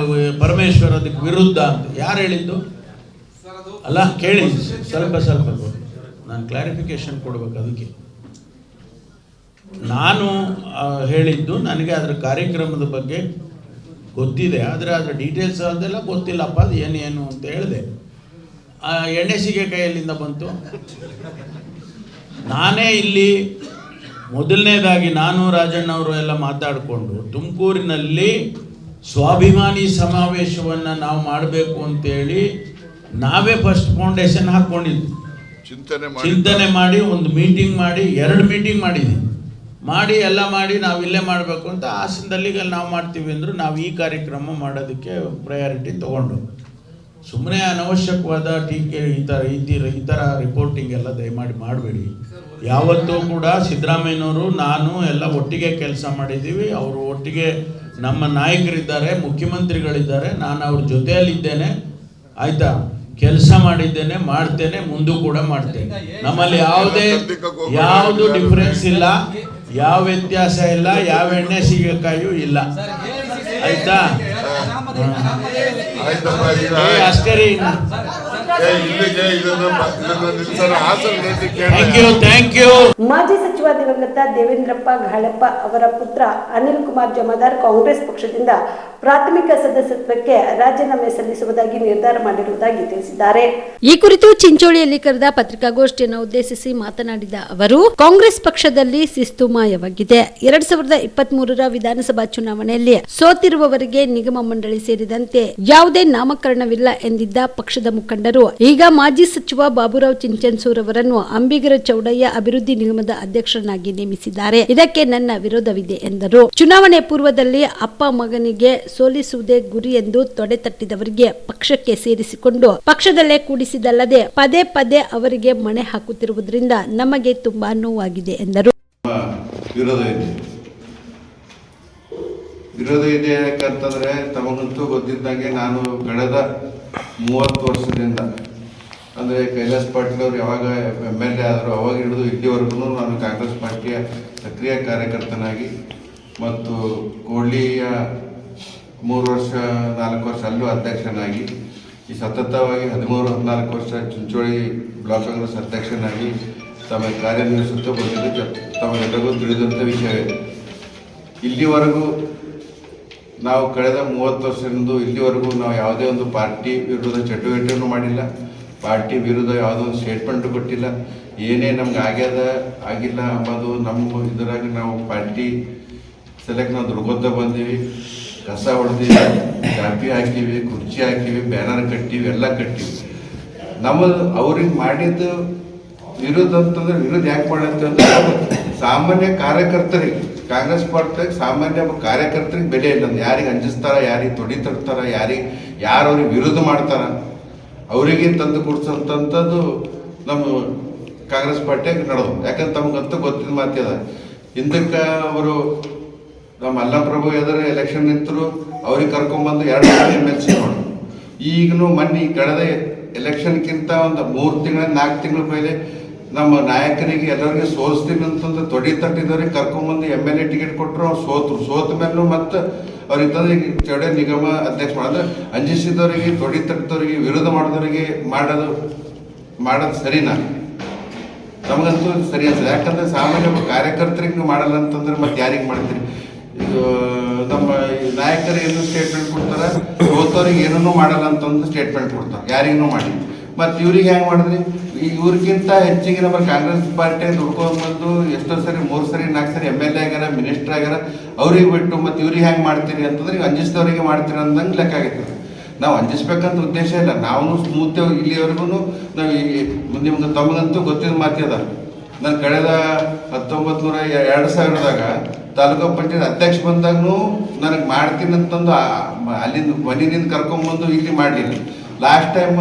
ಪರಮೇಶ್ವರ್ ಅದಕ್ಕೆ ವಿರುದ್ಧ ಅಂತ ಯಾರು ಹೇಳಿದ್ದು? ಅಲ್ಲ, ಕೇಳಿ ಸ್ವಲ್ಪ ನಾನು ಕ್ಲಾರಿಫಿಕೇಶನ್ ಕೊಡ್ಬೇಕು. ಅದಕ್ಕೆ ನಾನು ಹೇಳಿದ್ದು ನನಗೆ ಅದರ ಕಾರ್ಯಕ್ರಮದ ಬಗ್ಗೆ ಗೊತ್ತಿದೆ, ಆದರೆ ಅದರ ಡೀಟೇಲ್ಸ್ ಅದೆಲ್ಲ ಗೊತ್ತಿಲ್ಲಪ್ಪ, ಅದು ಏನು ಅಂತ ಹೇಳಿದೆ. ಎಣ್ಣೆ ಸೀಗೆಕಾಯಿಯಲ್ಲಿಂದ ಬಂತು. ನಾನೇ ಇಲ್ಲಿ ಮೊದಲನೇದಾಗಿ ನಾನು ರಾಜಣ್ಣವರು ಎಲ್ಲ ಮಾತಾಡಿಕೊಂಡು ತುಮಕೂರಿನಲ್ಲಿ ಸ್ವಾಭಿಮಾನಿ ಸಮಾವೇಶವನ್ನು ನಾವು ಮಾಡಬೇಕು ಅಂತೇಳಿ ನಾವೇ ಫಸ್ಟ್ ಫೌಂಡೇಶನ್ ಹಾಕ್ಕೊಂಡಿದ್ದು. ಚಿಂತನೆ ಮಾಡಿ ಒಂದು ಮೀಟಿಂಗ್ ಮಾಡಿ, 2 ಮೀಟಿಂಗ್ ಮಾಡಿ ಎಲ್ಲ ಮಾಡಿ ನಾವು ಇಲ್ಲೇ ಮಾಡಬೇಕು ಅಂತ ಹಾಸನದಲ್ಲಿ ನಾವು ಮಾಡ್ತೀವಿ ಅಂದರು. ನಾವು ಈ ಕಾರ್ಯಕ್ರಮ ಮಾಡೋದಕ್ಕೆ ಪ್ರಯಾರಿಟಿ ತೊಗೊಂಡು, ಸುಮ್ಮನೆ ಅನವಶ್ಯಕವಾದ ಟೀಕೆ ಈ ಥರ ರಿಪೋರ್ಟಿಂಗ್ ಎಲ್ಲ ದಯಮಾಡಿ ಮಾಡಬೇಡಿ. ಯಾವತ್ತೂ ಕೂಡ ಸಿದ್ದರಾಮಯ್ಯನವರು ನಾನು ಎಲ್ಲ ಒಟ್ಟಿಗೆ ಕೆಲಸ ಮಾಡಿದ್ದೀವಿ. ಅವರು ಒಟ್ಟಿಗೆ ನಮ್ಮ ನಾಯಕರಿದ್ದಾರೆ, ಮುಖ್ಯಮಂತ್ರಿಗಳಿದ್ದಾರೆ, ನಾನು ಅವ್ರ ಜೊತೆಯಲ್ಲಿದ್ದೇನೆ, ಆಯಿತಾ? ಕೆಲಸ ಮಾಡಿದ್ದೇನೆ, ಮಾಡ್ತೇನೆ, ಮುಂದೂ ಕೂಡ ಮಾಡ್ತೇನೆ. ನಮ್ಮಲ್ಲಿ ಯಾವುದು ಡಿಫ್ರೆನ್ಸ್ ಇಲ್ಲ, ಯಾವ ವ್ಯತ್ಯಾಸ ಇಲ್ಲ, ಯಾವ ಎಣ್ಣೆ ಸೀಗೆಕಾಯಿಯೂ ಇಲ್ಲ, ಆಯ್ತಾ? ಅಷ್ಟೇ ರೀ. Thank you. ಮಾಜಿ ಸಚಿವ ದಿವಂಗತ ದೇವೇಂದ್ರಪ್ಪ ಘಾಳಪ್ಪ ಅವರ ಪುತ್ರ ಅನಿಲ್ ಕುಮಾರ್ ಜಮಾದಾರ್ ಕಾಂಗ್ರೆಸ್ ಪಕ್ಷದಿಂದ ಪ್ರಾಥಮಿಕ ಸದಸ್ಯತ್ವಕ್ಕೆ ರಾಜೀನಾಮೆ ಸಲ್ಲಿಸುವುದಾಗಿ ನಿರ್ಧಾರ ಮಾಡಿರುವುದಾಗಿ ತಿಳಿಸಿದ್ದಾರೆ. ಈ ಕುರಿತು ಚಿಂಚೋಳಿಯಲ್ಲಿ ಕರೆದ ಪತ್ರಿಕಾಗೋಷ್ಠಿಯನ್ನು ಉದ್ದೇಶಿಸಿ ಮಾತನಾಡಿದ ಅವರು, ಕಾಂಗ್ರೆಸ್ ಪಕ್ಷದಲ್ಲಿ ಶಿಸ್ತು ಮಾಯವಾಗಿದೆ. 2023ರ ವಿಧಾನಸಭಾ ಚುನಾವಣೆಯಲ್ಲಿ ಸೋತಿರುವವರಿಗೆ ನಿಗಮ ಮಂಡಳಿ ಸೇರಿದಂತೆ ಯಾವುದೇ ನಾಮಕರಣವಿಲ್ಲ ಎಂದಿದ್ದ ಪಕ್ಷದ ಮುಖಂಡರು ಈಗ ಮಾಜಿ ಸಚಿವ ಬಾಬುರಾವ್ ಚಿಂಚನ್ಸೂರ್ ಅವರನ್ನು ಅಂಬಿಗರ ಚೌಡಯ್ಯ ಅಭಿವೃದ್ಧಿ ನಿಗಮದ ಅಧ್ಯಕ್ಷರನ್ನಾಗಿ ನೇಮಿಸಿದ್ದಾರೆ. ಇದಕ್ಕೆ ನನ್ನ ವಿರೋಧವಿದೆ ಎಂದರು. ಚುನಾವಣೆ ಪೂರ್ವದಲ್ಲಿ ಅಪ್ಪ ಮಗನಿಗೆ ಸೋಲಿಸುವುದೇ ಗುರಿ ಎಂದು ತೊಡೆ ತಟ್ಟಿದವರಿಗೆ ಪಕ್ಷಕ್ಕೆ ಸೇರಿಸಿಕೊಂಡು ಪಕ್ಷದಲ್ಲೇ ಕೂಡಿಸಿದಲ್ಲದೆ ಪದೇ ಪದೇ ಅವರಿಗೆ ಮಣೆ ಹಾಕುತ್ತಿರುವುದರಿಂದ ನಮಗೆ ತುಂಬಾ ನೋವಾಗಿದೆ ಎಂದರು. ವಿರೋಧ ಇದೆ ಯಾಕಂತಂದರೆ ತಮಗಂತೂ ಗೊತ್ತಿದ್ದಂಗೆ ನಾನು ಕಳೆದ 30 ವರ್ಷದಿಂದ ಅಂದರೆ ಕೈಲಾಸ್ ಪಾಟೀಲ್ ಅವರು ಯಾವಾಗ MLA ಆದರು ಅವಾಗ ಹಿಡಿದು ಇಲ್ಲಿವರೆಗೂ ನಾನು ಕಾಂಗ್ರೆಸ್ ಪಾರ್ಟಿಯ ಸಕ್ರಿಯ ಕಾರ್ಯಕರ್ತನಾಗಿ ಮತ್ತು ಕೋಡ್ಲಿಯ 3 ವರ್ಷ 4 ವರ್ಷ ಅಲ್ಲೂ ಅಧ್ಯಕ್ಷನಾಗಿ ಈ ಸತತವಾಗಿ 13-14 ವರ್ಷ ಚಿಂಚೋಳಿ ಬ್ಲಾಕ್ ಕಾಂಗ್ರೆಸ್ ಅಧ್ಯಕ್ಷನಾಗಿ ತಮಗೆ ಕಾರ್ಯನಿರ್ವಹಿಸುತ್ತಾ ಬಂದಿದ್ದು ತಮಗೆಲ್ಲರಿಗೂ ತಿಳಿದಂಥ ವಿಷಯವೇ. ಇಲ್ಲಿವರೆಗೂ ನಾವು ಕಳೆದ 30 ವರ್ಷದಿಂದ ಇಲ್ಲಿವರೆಗೂ ನಾವು ಯಾವುದೇ ಒಂದು ಪಾರ್ಟಿ ವಿರುದ್ಧ ಚಟುವಟಿಕೆಯನ್ನು ಮಾಡಿಲ್ಲ, ಪಾರ್ಟಿ ವಿರುದ್ಧ ಯಾವುದೋ ಒಂದು ಸ್ಟೇಟ್ಮೆಂಟು ಕೊಟ್ಟಿಲ್ಲ. ಏನೇ ನಮ್ಗೆ ಆಗಿಲ್ಲ ಅಂಬೋದು ನಮ್ಮ ಇದರಾಗಿ ನಾವು ಪಾರ್ಟಿ ಸೆಲೆಕ್ಟ್ ನಾವು ದುರ್ಗೋತ ಬಂದೀವಿ, ಕಸ ಹೊಡೆದೀವಿ, ಚಾಪಿ ಹಾಕೀವಿ, ಕುರ್ಚಿ ಹಾಕೀವಿ, ಬ್ಯಾನರ್ ಕಟ್ಟೀವಿ, ಎಲ್ಲ ಕಟ್ಟೀವಿ. ನಮ್ಮದು ಅವ್ರಿಗೆ ಮಾಡಿದ್ದು ವಿರೋಧ ಅಂತಂದ್ರೆ ವಿರೋಧ ಯಾಕೆ ಮಾಡಂತಂದ್ರೆ ಸಾಮಾನ್ಯ ಕಾರ್ಯಕರ್ತರಿಗೆ ಕಾಂಗ್ರೆಸ್ ಪಾರ್ಟಿಯಾಗ ಸಾಮಾನ್ಯ ಕಾರ್ಯಕರ್ತರಿಗೆ ಬೆಲೆ ಇಲ್ಲ. ಯಾರಿಗೆ ಅಂಜಿಸ್ತಾರ, ಯಾರಿಗೆ ತೊಡಿ ತರ್ತಾರ, ಯಾರು ಅವ್ರಿಗೆ ವಿರೋಧ ಮಾಡ್ತಾರ ಅವರಿಗೆ ತಂದು ಕೊಡ್ಸಂಥದ್ದು ನಮ್ಮ ಕಾಂಗ್ರೆಸ್ ಪಾರ್ಟಿಯಾಗ ನಡೆದು. ಯಾಕಂದ್ರೆ ತಮಗಂತೂ ಗೊತ್ತಿದ್ದ ಮಾತಿದ. ಹಿಂದಕ್ಕೆ ಅವರು ನಮ್ಮ ಅಲ್ಲಪ್ರಭು ಎದುರು ಎಲೆಕ್ಷನ್ ನಿಂತರು, ಅವ್ರಿಗೆ ಕರ್ಕೊಂಡ್ಬಂದು 2 MLC ನೋಡು. ಈಗಲೂ ಮೊನ್ನೆ ಕಳೆದ ಎಲೆಕ್ಷನ್ಗಿಂತ ಒಂದು 3 ತಿಂಗಳ 4 ತಿಂಗಳ ಮೇಲೆ ನಮ್ಮ ನಾಯಕರಿಗೆ ಎಲ್ಲರಿಗೆ ಸೋಲಿಸ್ತೀನಿ ಅಂತಂದು ತೊಡಿ ತಟ್ಟಿದವ್ರಿಗೆ ಕರ್ಕೊಂಡ್ಬಂದು MLA ಟಿಕೆಟ್ ಕೊಟ್ಟರು. ಅವ್ರು ಸೋತ ಮೇಲೂ ಮತ್ತು ಅವ್ರಿಗೆ ತಂದು ಈಗ ಚೌಡೆ ನಿಗಮ ಅಧ್ಯಕ್ಷ ಮಾಡಿದ್ರೆ ಅಂಜಿಸಿದವರಿಗೆ ತೊಡಿ ತಟ್ಟಿದವರಿಗೆ ವಿರೋಧ ಮಾಡಿದವರಿಗೆ ಮಾಡೋದು ಸರಿನಾ? ನಮಗಂತೂ ಸರಿ ಅನ್ಸಲ್ಲ. ಯಾಕಂದರೆ ಸಾಮಾನ್ಯ ಕಾರ್ಯಕರ್ತರಿಗೆ ನೀವು ಮಾಡಲ್ಲ ಅಂತಂದ್ರೆ ಮತ್ತೆ ಯಾರಿಗೆ ಮಾಡ್ತೀರಿ? ಇದು ನಮ್ಮ ನಾಯಕರು ಏನು ಸ್ಟೇಟ್ಮೆಂಟ್ ಕೊಡ್ತಾರೆ, ಸೋತವ್ರಿಗೆ ಏನೂ ಮಾಡಲ್ಲ ಅಂತಂದು ಸ್ಟೇಟ್ಮೆಂಟ್ ಕೊಡ್ತಾರೆ, ಯಾರಿಗೂ ಮಾಡಿ. ಮತ್ತು ಇವ್ರಿಗೆ ಹೆಂಗೆ ಮಾಡಿದ್ರಿ? ಇವ್ರಿಗಿಂತ ಹೆಚ್ಚಿಗೆ ನಮ್ಮ ಕಾಂಗ್ರೆಸ್ ಪಾರ್ಟಿಯಾಗ ದುಡ್ಕೊಂಡ್ಬಂದು ಎಷ್ಟೋ ಸರಿ 3 ಸರಿ 4 ಸರಿ MLA ಆಗ್ಯಾರ, ಮಿನಿಸ್ಟರ್ ಆಗ್ಯಾರ, ಅವ್ರಿಗೆ ಬಿಟ್ಟು ಮತ್ತು ಇವ್ರಿಗೆ ಹೆಂಗೆ ಮಾಡ್ತೀರಿ ಅಂತಂದ್ರೆ ನೀವು ಅಂಜಿಸಿದವ್ರಿಗೆ ಮಾಡ್ತೀರಿ ಅಂದಂಗೆ ಲೆಕ್ಕ ಆಗೈತೆ. ನಾವು ಅಂಜಿಸ್ಬೇಕಂತ ಉದ್ದೇಶ ಇಲ್ಲ. ನಾವು ಸ್ಮೂತ್ ಇಲ್ಲಿವರೆಗೂ ನಾವು ನಿಮ್ಗೆ ತಮಗಂತೂ ಗೊತ್ತಿದ್ದ ಮಾತಿದ. ನಾನು ಕಳೆದ 2000ದಾಗ ತಾಲೂಕು ಪಂಚಾಯತ್ ಅಧ್ಯಕ್ಷ ಬಂದಾಗೂ ನನಗೆ ಮಾಡ್ತೀನಿ ಅಂತಂದು ಅಲ್ಲಿಂದ ಮನೆಯಿಂದ ಕರ್ಕೊಂಬಂದು ಇಲ್ಲಿ ಮಾಡಲಿಲ್ಲ. ಲಾಸ್ಟ್ ಟೈಮ್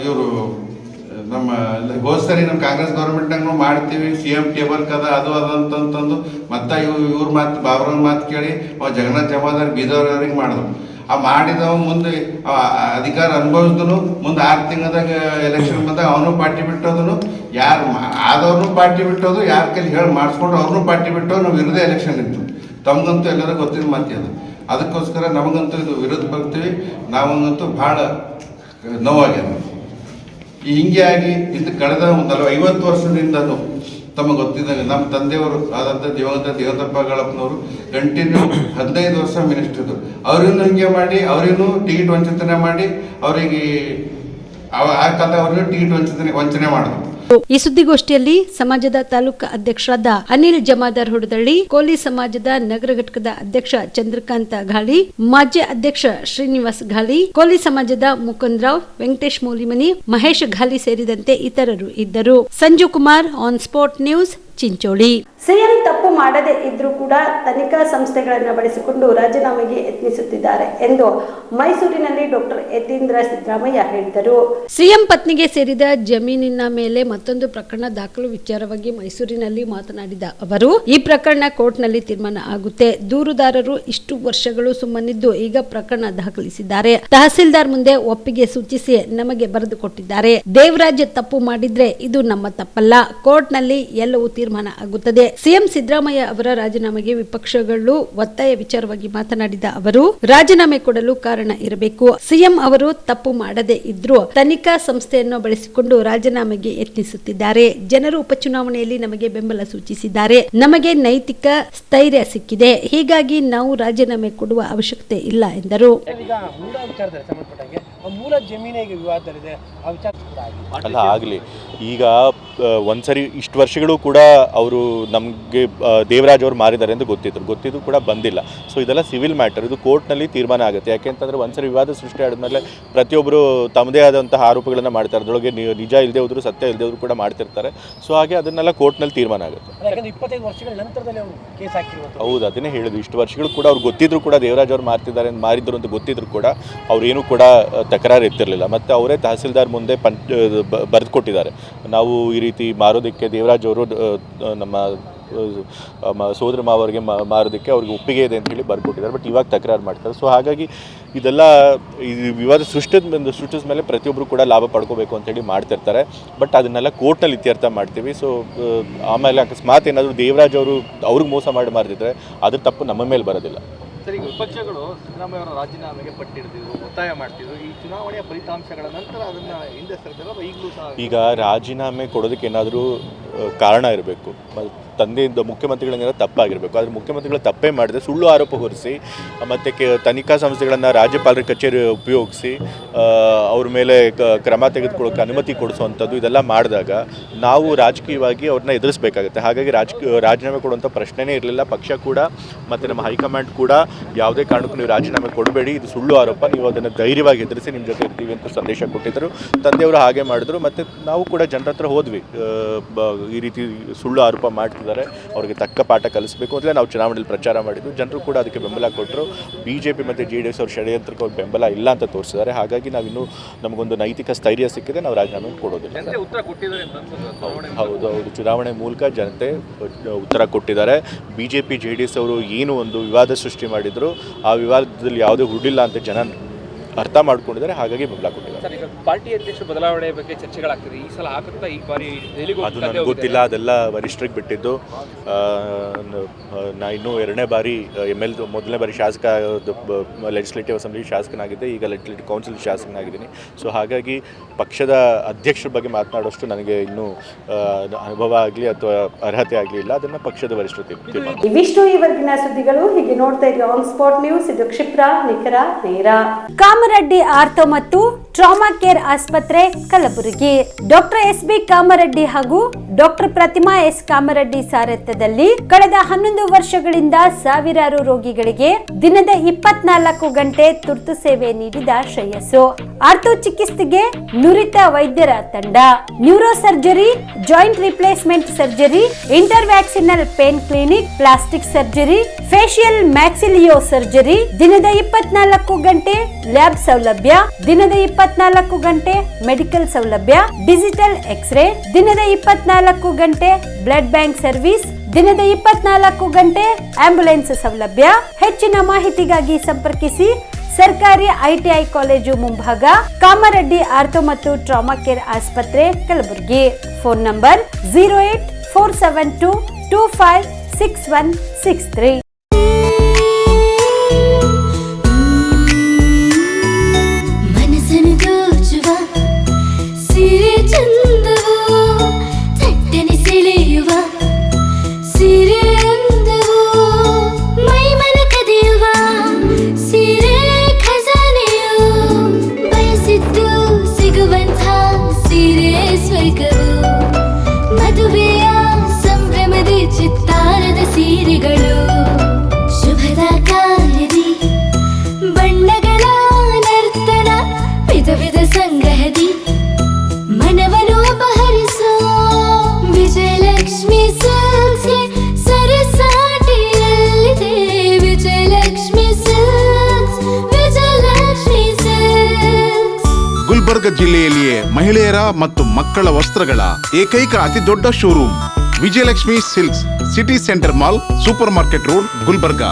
ಇವರು ನಮ್ಮ ಹೋದ ಸರಿ ನಮ್ಮ ಕಾಂಗ್ರೆಸ್ ಗೌರ್ಮೆಂಟ್ನಾಗ ಮಾಡ್ತೀವಿ, CM ಟೇಬಲ್ ಕದ ಅದು ಅಂತಂದು ಮತ್ತು ಇವ್ರ ಮಾತು ಬಾಬ್ರವ್ರ ಮಾತು ಕೇಳಿ ಜಗನ್ನಾಥ್ ಜಮಾದಾರ್ ಬೀದವ್ರಿಗೆ ಮಾಡಿದ್ರು. ಆ ಮಾಡಿದವ ಮುಂದೆ ಅಧಿಕಾರ ಅನುಭವಿಸಿದನು. ಮುಂದೆ 6 ತಿಂಗಳದಾಗ ಎಲೆಕ್ಷನ್ ಬಂದಾಗ ಅವನು ಪಾರ್ಟಿ ಬಿಟ್ಟೋದನು, ಯಾರು ಆದವ್ರನ್ನೂ ಪಾರ್ಟಿ ಬಿಟ್ಟೋದು, ಯಾರ ಕೈಲಿ ಹೇಳಿ ಮಾಡಿಸ್ಕೊಂಡು ಅವ್ರನ್ನೂ ಪಾರ್ಟಿ ಬಿಟ್ಟೋದು. ನಾವು ವಿರೋಧ ಎಲೆಕ್ಷನ್ ಇತ್ತು. ತಮಗಂತೂ ಎಲ್ಲರೂ ಗೊತ್ತಿದ್ದ ಮಾತಿ ಅದು. ಅದಕ್ಕೋಸ್ಕರ ನಮಗಂತೂ ಇದು ವಿರೋಧ ಬರ್ತೀವಿ. ನಾವಂತೂ ಭಾಳ ನೋವಾಗ್ಯದ. ಹಿಂಗೆ ಆಗಿ ಇದು ಕಳೆದ ಒಂದು 50 ವರ್ಷದಿಂದಲೂ ತಮಗೆ ಗೊತ್ತಿದ್ದಂಗೆ ನಮ್ಮ ತಂದೆಯವರು ಆದಂಥ ದಿವಂಗತ ದೇವತಪ್ಪಗಳಪ್ಪನವರು ಕಂಟಿನ್ಯೂ 15 ವರ್ಷ ಮಿನಿಸ್ಟರ್ ಇದ್ದರು. ಅವ್ರನ್ನೂ ಹಿಂಗೆ ಮಾಡಿ ಅವ್ರಿಗೂ ಟಿಕೆಟ್ ವಂಚನೆ ಮಾಡಿ ಅವರಿಗೆ ಆ ಕಾಲ ಅವ್ರಿಗೂ ಟಿಕೆಟ್ ವಂಚನೆ ಮಾಡಿದ್ರು. ಈ ಸುದ್ದಿಗೋಷ್ಠಿಯಲ್ಲಿ ಸಮಾಜದ ತಾಲೂಕು ಅಧ್ಯಕ್ಷರಾದ ಅನಿಲ್ ಜಮಾದಾರ್ ಹುಡದಳ್ಳಿ, ಕೋಲಿ ಸಮಾಜದ ನಗರ ಘಟಕದ ಅಧ್ಯಕ್ಷ ಚಂದ್ರಕಾಂತ ಘಾಳಿ, ಮಾಜಿ ಅಧ್ಯಕ್ಷ ಶ್ರೀನಿವಾಸ್ ಘಾಳಿ, ಕೋಲಿ ಸಮಾಜದ ಮುಕುಂದ್ರಾವ್, ವೆಂಕಟೇಶ್ ಮೂಲಿಮನಿ, ಮಹೇಶ್ ಘಾಲಿ ಸೇರಿದಂತೆ ಇತರರು ಇದ್ದರು. Sanju Kumar, on spot news, Chincholi. CM ತಪ್ಪು ಮಾಡದೇ ಇದ್ರೂ ಕೂಡ ತನಿಖಾ ಸಂಸ್ಥೆಗಳನ್ನು ಬಳಸಿಕೊಂಡು ರಾಜೀನಾಮೆಗೆ ಯತ್ನಿಸುತ್ತಿದ್ದಾರೆ ಎಂದು ಮೈಸೂರಿನಲ್ಲಿ ಡಾಕ್ಟರ್ ಯತೀಂದ್ರ ಸಿದ್ದರಾಮಯ್ಯ ಹೇಳಿದರು. ಸಿಎಂ ಪತ್ನಿಗೆ ಸೇರಿದ ಜಮೀನಿನ ಮೇಲೆ ಮತ್ತೊಂದು ಪ್ರಕರಣ ದಾಖಲು ವಿಚಾರವಾಗಿ ಮೈಸೂರಿನಲ್ಲಿ ಮಾತನಾಡಿದ ಅವರು, ಈ ಪ್ರಕರಣ ಕೋರ್ಟ್ನಲ್ಲಿ ತೀರ್ಮಾನ ಆಗುತ್ತೆ. ದೂರುದಾರರು ಇಷ್ಟು ವರ್ಷಗಳು ಸುಮ್ಮನಿದ್ದು ಈಗ ಪ್ರಕರಣ ದಾಖಲಿಸಿದ್ದಾರೆ. ತಹಸೀಲ್ದಾರ್ ಮುಂದೆ ಒಪ್ಪಿಗೆ ಸೂಚಿಸಿ ನಮಗೆ ಬರೆದು ಕೊಟ್ಟಿದ್ದಾರೆ. ದೇವರಾಜ್ ತಪ್ಪು ಮಾಡಿದ್ರೆ ಇದು ನಮ್ಮ ತಪ್ಪಲ್ಲ. ಕೋರ್ಟ್ನಲ್ಲಿ ಎಲ್ಲವೂ ತೀರ್ಮಾನ ಆಗುತ್ತದೆ. ಸಿಎಂ ಸಿದ್ದರಾಮಯ್ಯ ಅವರ ರಾಜೀನಾಮೆಗೆ ವಿಪಕ್ಷಗಳು ಒತ್ತಾಯ ವಿಚಾರವಾಗಿ ಮಾತನಾಡಿದ ಅವರು, ರಾಜೀನಾಮೆ ಕೊಡಲು ಕಾರಣ ಇರಬೇಕು. ಸಿಎಂ ಅವರು ತಪ್ಪು ಮಾಡದೇ ಇದ್ರೂ ತನಿಖಾ ಸಂಸ್ಥೆಯನ್ನು ಬಳಸಿಕೊಂಡು ರಾಜೀನಾಮೆಗೆ ಯತ್ನಿಸುತ್ತಿದ್ದಾರೆ. ಜನರು ಉಪಚುನಾವಣೆಯಲ್ಲಿ ನಮಗೆ ಬೆಂಬಲ ಸೂಚಿಸಿದ್ದಾರೆ. ನಮಗೆ ನೈತಿಕ ಸ್ಥೈರ್ಯ ಸಿಕ್ಕಿದೆ. ಹೀಗಾಗಿ ನಾವು ರಾಜೀನಾಮೆ ಕೊಡುವ ಅವಶ್ಯಕತೆ ಇಲ್ಲ ಎಂದರು. ಮೂಲ ಜಮೀನಿಗೆ ವಿವಾದದಲ್ಲಿದೆ, ಆ ವಿಚಾರ ಅಲ್ಲ ಆಗಲಿ. ಈಗ ಒಂದ್ಸರಿ ಇಷ್ಟು ವರ್ಷಗಳು ಕೂಡ ಅವರು ನಮಗೆ ದೇವರಾಜ್ ಅವರು ಮಾರಿದ್ದಾರೆ ಅಂತ ಗೊತ್ತಿದ್ದು ಕೂಡ ಬಂದಿಲ್ಲ. ಸೊ ಇದೆಲ್ಲ ಸಿವಿಲ್ ಮ್ಯಾಟರ್, ಇದು ಕೋರ್ಟ್ನಲ್ಲಿ ತೀರ್ಮಾನ ಆಗುತ್ತೆ. ಯಾಕೆಂತಂದರೆ ಒಂದ್ಸರಿ ವಿವಾದ ಸೃಷ್ಟಿ ಆದಮೇಲೆ ಪ್ರತಿಯೊಬ್ಬರು ತಮ್ಮದೇ ಆದಂತಹ ಆರೋಪಗಳನ್ನು ಮಾಡ್ತಾರೆ. ಅದರೊಳಗೆ ನಿಜ ಇಲ್ಲದೆ ಹೋದ್ರು ಸತ್ಯ ಇಲ್ಲದೆ ಹೋದ್ರು ಕೂಡ ಮಾಡ್ತಿರ್ತಾರೆ. ಸೊ ಹಾಗೆ ಅದನ್ನೆಲ್ಲ ಕೋರ್ಟ್ನಲ್ಲಿ ತೀರ್ಮಾನ ಆಗುತ್ತೆ. 25 ವರ್ಷಗಳ ನಂತರದಲ್ಲಿ ಅವರು ಕೇಸ್ ಹಾಕಿರೋದು. ಹೌದು, ಅದನ್ನೇ ಹೇಳಿದ್ರು. ಇಷ್ಟು ವರ್ಷಗಳು ಕೂಡ ಅವ್ರು ಗೊತ್ತಿದ್ರು ಕೂಡ ದೇವರಾಜ್ ಅವರು ಮಾರಿದ್ರು ಅಂತ ಗೊತ್ತಿದ್ರು ಕೂಡ ಅವ್ರೇನು ಕೂಡ ತಕರಾರು ಎತ್ತಿರಲಿಲ್ಲ. ಮತ್ತು ಅವರೇ ತಹಸೀಲ್ದಾರ್ ಮುಂದೆ ಬರೆದು ಕೊಟ್ಟಿದ್ದಾರೆ, ನಾವು ಈ ರೀತಿ ಮಾರೋದಕ್ಕೆ ದೇವರಾಜ್ ಅವರು ನಮ್ಮ ಸೋದರ ಮಾವರಿಗೆ ಮಾರೋದಕ್ಕೆ ಅವ್ರಿಗೆ ಒಪ್ಪಿಗೆ ಇದೆ ಅಂತ ಹೇಳಿ ಬರ್ಕೊಟ್ಟಿದ್ದಾರೆ. ಬಟ್ ಇವಾಗ ತಕರಾರು ಮಾಡ್ತಾರೆ. ಸೊ ಹಾಗಾಗಿ ಇದೆಲ್ಲ ಈ ವಿವಾದ ಸೃಷ್ಟಿಸಿದ ಮೇಲೆ ಪ್ರತಿಯೊಬ್ಬರು ಕೂಡ ಲಾಭ ಪಡ್ಕೋಬೇಕು ಅಂತೇಳಿ ಮಾಡ್ತಿರ್ತಾರೆ. ಬಟ್ ಅದನ್ನೆಲ್ಲ ಕೋರ್ಟ್ನಲ್ಲಿ ಇತ್ಯರ್ಥ ಮಾಡ್ತೀವಿ. ಸೊ ಆಮೇಲೆ ಅಕಸ್ಮಾತ್ ಏನಾದರೂ ದೇವರಾಜ್ ಅವರು ಅವ್ರಿಗೆ ಮೋಸ ಮಾಡಿ ಮಾರಿದ್ರೆ ಅದ್ರ ತಪ್ಪು ನಮ್ಮ ಮೇಲೆ ಬರೋದಿಲ್ಲ. ಸರ್, ಈಗ ವಿಪಕ್ಷಗಳು ಸಿದ್ದರಾಮಯ್ಯ ಅವರ ರಾಜೀನಾಮೆಗೆ ಪಟ್ಟಿಡ್ತಿದ್ರು, ಒತ್ತಾಯ ಮಾಡ್ತಿದ್ರು. ಈ ಚುನಾವಣೆಯ ಫಲಿತಾಂಶಗಳ ನಂತರ ಅದನ್ನು ಹಿಂದೆ ಸರ್ತಿರೋ ಈಗಲೂ ಸಹ ಈಗ ರಾಜೀನಾಮೆ ಕೊಡೋದಕ್ಕೆ ಏನಾದರೂ ಕಾರಣ ಇರಬೇಕು. ತಂದೆಯಿಂದ ಮುಖ್ಯಮಂತ್ರಿಗಳೇನಾದ್ರು ತಪ್ಪಾಗಿರಬೇಕು. ಆದರೆ ಮುಖ್ಯಮಂತ್ರಿಗಳು ತಪ್ಪೇ ಮಾಡಿದೆ ಸುಳ್ಳು ಆರೋಪ ಹೊರಿಸಿ ಮತ್ತು ತನಿಖಾ ಸಂಸ್ಥೆಗಳನ್ನು ರಾಜ್ಯಪಾಲರ ಕಚೇರಿ ಉಪಯೋಗಿಸಿ ಅವ್ರ ಮೇಲೆ ಕ್ರಮ ತೆಗೆದುಕೊಳ್ಳೋಕ್ಕೆ ಅನುಮತಿ ಕೊಡಿಸುವಂಥದ್ದು ಇದೆಲ್ಲ ಮಾಡಿದಾಗ ನಾವು ರಾಜಕೀಯವಾಗಿ ಅವ್ರನ್ನ ಎದುರಿಸಬೇಕಾಗುತ್ತೆ. ಹಾಗಾಗಿ ರಾಜೀನಾಮೆ ಕೊಡುವಂಥ ಪ್ರಶ್ನೆನೇ ಇರಲಿಲ್ಲ. ಪಕ್ಷ ಕೂಡ ಮತ್ತು ನಮ್ಮ ಹೈಕಮಾಂಡ್ ಕೂಡ ಯಾವುದೇ ಕಾರಣಕ್ಕೂ ನೀವು ರಾಜೀನಾಮೆ ಕೊಡಬೇಡಿ, ಇದು ಸುಳ್ಳು ಆರೋಪ, ನೀವು ಅದನ್ನು ಧೈರ್ಯವಾಗಿ ಎದುರಿಸಿ ನಿಮ್ಮ ಜೊತೆ ಇರ್ತೀವಿ ಅಂತ ಸಂದೇಶ ಕೊಟ್ಟಿದ್ದರು. ತಂದೆಯವರು ಹಾಗೆ ಮಾಡಿದ್ರು. ಮತ್ತು ನಾವು ಕೂಡ ಜನರ ಹತ್ರ ಹೋದ್ವಿ, ಈ ರೀತಿ ಸುಳ್ಳು ಆರೋಪ ಮಾಡ್ತಿದ್ದಾರೆ, ಅವ್ರಿಗೆ ತಕ್ಕ ಪಾಠ ಕಲಿಸಬೇಕು ಅಂತಲೇ ನಾವು ಚುನಾವಣೆಯಲ್ಲಿ ಪ್ರಚಾರ ಮಾಡಿದ್ದು. ಜನರು ಕೂಡ ಅದಕ್ಕೆ ಬೆಂಬಲ ಕೊಟ್ಟರು. BJP ಮತ್ತು JDS ಅವ್ರ ಷಡ್ಯಂತ್ರಕ್ಕೆ ಅವ್ರ ಬೆಂಬಲ ಇಲ್ಲ ಅಂತ ತೋರಿಸಿದ್ದಾರೆ. ಹಾಗಾಗಿ ನಾವಿನ್ನೂ ನಮಗೊಂದು ನೈತಿಕ ಸ್ಥೈರ್ಯ ಸಿಕ್ಕಿದೆ, ನಾವು ರಾಜೀನಾಮೆ ಕೊಡೋದಿಲ್ಲ. ಹೌದು, ಚುನಾವಣೆ ಮೂಲಕ ಜನತೆ ಉತ್ತರ ಕೊಟ್ಟಿದ್ದಾರೆ. BJP JDS ಅವರು ಏನು ಒಂದು ವಿವಾದ ಸೃಷ್ಟಿ ಮಾಡಿದ್ರು, ಆ ವಿವಾದದಲ್ಲಿ ಯಾವುದೇ ಹುಡಿಲ್ಲ ಅಂತ ಜನ ಅರ್ಥ ಮಾಡ್ಕೊಂಡಿದ್ದಾರೆ. ಹಾಗಾಗಿ ಬೆಂಬಲ ಕೊಟ್ಟಿದ್ದಾರೆ. ಸರ್, ಈಗ ಪಾರ್ಟಿ ಅಧ್ಯಕ್ಷ ಬದಲಾವಣೆ ಬಗ್ಗೆ ಚರ್ಚೆಗಳಾಗ್ತದೆ. ಈ ಸಲ ಆಗುತ್ತಾ? ಈ ಬಾರಿ ಅದು ನನಗೆ ಗೊತ್ತಿಲ್ಲ, ಅದೆಲ್ಲ ವರಿಷ್ಠರಿಗೆ ಬಿಟ್ಟಿದ್ದು. ನಾ ಇನ್ನೂ 2ನೇ ಬಾರಿ ಮೊದಲನೇ ಬಾರಿ ಶಾಸಕ ಲೆಜಿಸ್ಲೇಟಿವ್ ಅಸೆಂಬ್ಲಿ ಶಾಸಕನಾಗಿದ್ದೆ, ಈಗ ಲೆಜಿಸ್ಲೇಟಿವ್ ಕೌನ್ಸಿಲ್ ಶಾಸಕನಾಗಿದ್ದೀನಿ. ಸೊ ಹಾಗಾಗಿ ಪಕ್ಷದ ಅಧ್ಯಕ್ಷರ ಬಗ್ಗೆ ಮಾತನಾಡೋಷ್ಟು ನನಗೆ ಇನ್ನೂ ಅನುಭವ ಆಗಲಿ ಅಥವಾ ಅರ್ಹತೆ ಆಗಲಿಲ್ಲ. ಅದನ್ನು ಪಕ್ಷದ ವರಿಷ್ಠರು. ಇವಿಷ್ಟು ಈವರೆಗಿನ ಸುದ್ದಿಗಳು. ಹೀಗೆ ನೋಡ್ತಾ ಇದ್ದೀವಿ ಆನ್ ಸ್ಪಾಟ್ ನ್ಯೂಸ್. ಇದು ಕ್ಷಿಪ್ರ, ನಿಖರ, ನೇರ. ಕಾಮರೆಡ್ಡಿ ಆರ್ಥೋ ಮತ್ತು ಟ್ರಾಮಾ ಕೇರ್ ಆಸ್ಪತ್ರೆ, ಕಲಬುರಗಿ. ಡಾಕ್ಟರ್ SB ಕಾಮರೆಡ್ಡಿ ಹಾಗೂ ಡಾಕ್ಟರ್ ಪ್ರತಿಮಾ S ಕಾಮರೆಡ್ಡಿ ಸಾರಥ್ಯದಲ್ಲಿ ಕಳೆದ 11 ವರ್ಷಗಳಿಂದ ಸಾವಿರಾರು ರೋಗಿಗಳಿಗೆ ದಿನದ 24 ಗಂಟೆ ತುರ್ತು ಸೇವೆ ನೀಡಿದ ಶ್ರೇಯಸ್ಸು. ಆರ್ಥೋ ಚಿಕಿತ್ಸೆಗೆ ನುರಿತ ವೈದ್ಯರ ತಂಡ, neuro surgery, joint replacement surgery, interventional pain clinic, plastic surgery, facial maxillo surgery, ದಿನದ 24 ಗಂಟೆ ಲ್ಯಾಬ್ ಸೌಲಭ್ಯ, ದಿನದ 24 ಗಂಟೆ ಮೆಡಿಕಲ್ ಸೌಲಭ್ಯ, ಡಿಜಿಟಲ್ ಎಕ್ಸ್ರೇ, ದಿನದ 24 ಗಂಟೆ ಬ್ಲಡ್ ಬ್ಯಾಂಕ್ ಸರ್ವಿಸ್, ದಿನದ 24 ಗಂಟೆ ಆಂಬ್ಯುಲೆನ್ಸ್ ಸೌಲಭ್ಯ. ಹೆಚ್ಚಿನ ಮಾಹಿತಿಗಾಗಿ ಸಂಪರ್ಕಿಸಿ ಸರ್ಕಾರಿ ITI ಕಾಲೇಜು ಮುಂಭಾಗ, ಕಾಮರೆಡ್ಡಿ ಆರ್ಥೋ ಮತ್ತು ಟ್ರಾಮಾ ಕೇರ್ ಆಸ್ಪತ್ರೆ, ಕಲಬುರಗಿ. Phone number 08472256163. ಮದುವೆಯ ಸಂಭ್ರಮದ ಚಿತ್ತಾರದ ಸೀರೆಗಳು, ಶುಭದ ಕಾರ್ಯದಿ ಬಣ್ಣಗಳ ನರ್ತನ, ವಿಧ ವಿಧ ಸಂಗ್ರಹದಿ ಮನವನ್ನು ಅಪಹರಿಸೋ ವಿಜಯಲಕ್ಷ್ಮಿ ಸಿಲ್ಕ್ಸ್ ಸರಸಾಟಿಯಲ್ಲಿದೆ. Vijayalakshmi silks, Vijayalakshmi silks. ಗುಲ್ಬರ್ಗ ಜಿಲ್ಲೆಯಲ್ಲಿಯೇ ಮಹಿಳೆಯರ ಮತ್ತು ಮಕ್ಕಳ ವಸ್ತ್ರಗಳ ಏಕೈಕ ಅತಿ ದೊಡ್ಡ showroom Vijayalakshmi silks, city centre mall, super market road, Gulbarga.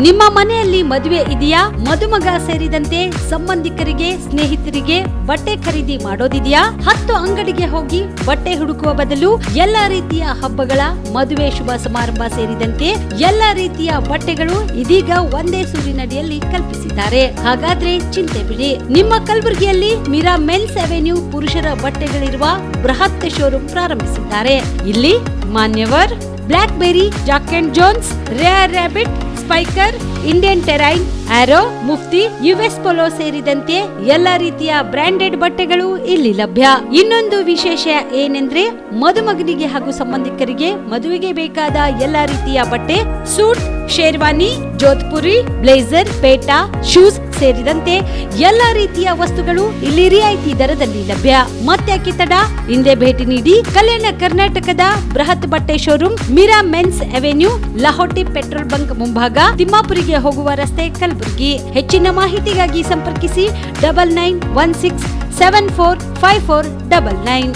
ನಿಮ್ಮ ಮನೆಯಲ್ಲಿ ಮದುವೆ ಇದೆಯಾ? ಮದುಮಗ ಸೇರಿದಂತೆ ಸಂಬಂಧಿಕರಿಗೆ, ಸ್ನೇಹಿತರಿಗೆ ಬಟ್ಟೆ ಖರೀದಿ ಮಾಡೋದಿದೆಯಾ? 10 ಅಂಗಡಿಗೆ ಹೋಗಿ ಬಟ್ಟೆ ಹುಡುಕುವ ಬದಲು ಎಲ್ಲಾ ರೀತಿಯ ಹಬ್ಬಗಳ, ಮದುವೆ, ಶುಭ ಸಮಾರಂಭ ಸೇರಿದಂತೆ ಎಲ್ಲಾ ರೀತಿಯ ಬಟ್ಟೆಗಳು ಇದೀಗ ಒಂದೇ ಸೂರಿನಡಿಯಲ್ಲಿ ಕಲ್ಪಿಸಿದ್ದಾರೆ. ಹಾಗಾದ್ರೆ ಚಿಂತೆ ಬಿಡಿ. ನಿಮ್ಮ ಕಲಬುರಗಿಯಲ್ಲಿ ಮೀರಾ ಮೆನ್ಸ್ ಅವೆನ್ಯೂ ಪುರುಷರ ಬಟ್ಟೆಗಳಿರುವ ಬೃಹತ್ ಶೋರೂಮ್ ಪ್ರಾರಂಭಿಸಿದ್ದಾರೆ. ಇಲ್ಲಿ Manyavar, black berry, Jack and Jones, rare rabbit, Spykar, Indian terrain, Arrow, Mufti, US polo ಸೇರಿದಂತೆ ಎಲ್ಲ ರೀತಿಯ ಬ್ರಾಂಡೆಡ್ ಬಟ್ಟೆಗಳು ಇಲ್ಲಿ ಲಭ್ಯ. ಇನ್ನೊಂದು ವಿಶೇಷ ಏನೆಂದ್ರೆ ಮದುಮಗನಿಗೆ ಹಾಗೂ ಸಂಬಂಧಿಕರಿಗೆ ಮದುವೆಗೆ ಬೇಕಾದ ಎಲ್ಲ ರೀತಿಯ ಬಟ್ಟೆ, ಸೂಟ್, ಶೇರ್ವಾನಿ, ಜೋಧ್ಪುರಿ, ಬ್ಲೇಸರ್, ಪೇಟಾ, ಶೂಸ್ ಸೇರಿದಂತೆ ಎಲ್ಲ ರೀತಿಯ ವಸ್ತುಗಳು ಇಲ್ಲಿ ರಿಯಾಯಿತಿ ದರದಲ್ಲಿ ಲಭ್ಯ. ಮತ್ತೆ ತಡ, ಹಿಂದೆ ಭೇಟಿ ನೀಡಿ. ಕಲ್ಯಾಣ ಕರ್ನಾಟಕದ ಬೃಹತ್ ಬಟ್ಟೆ showroom Meera mens avenue, Lahoti petrol bunk ಮುಂಭಾಗ, ತಿಮ್ಮಾಪುರಿಗೆ ಹೋಗುವ ರಸ್ತೆ, ಕಲಬುರಗಿ. ಹೆಚ್ಚಿನ ಮಾಹಿತಿಗಾಗಿ ಸಂಪರ್ಕಿಸಿ 9916745499.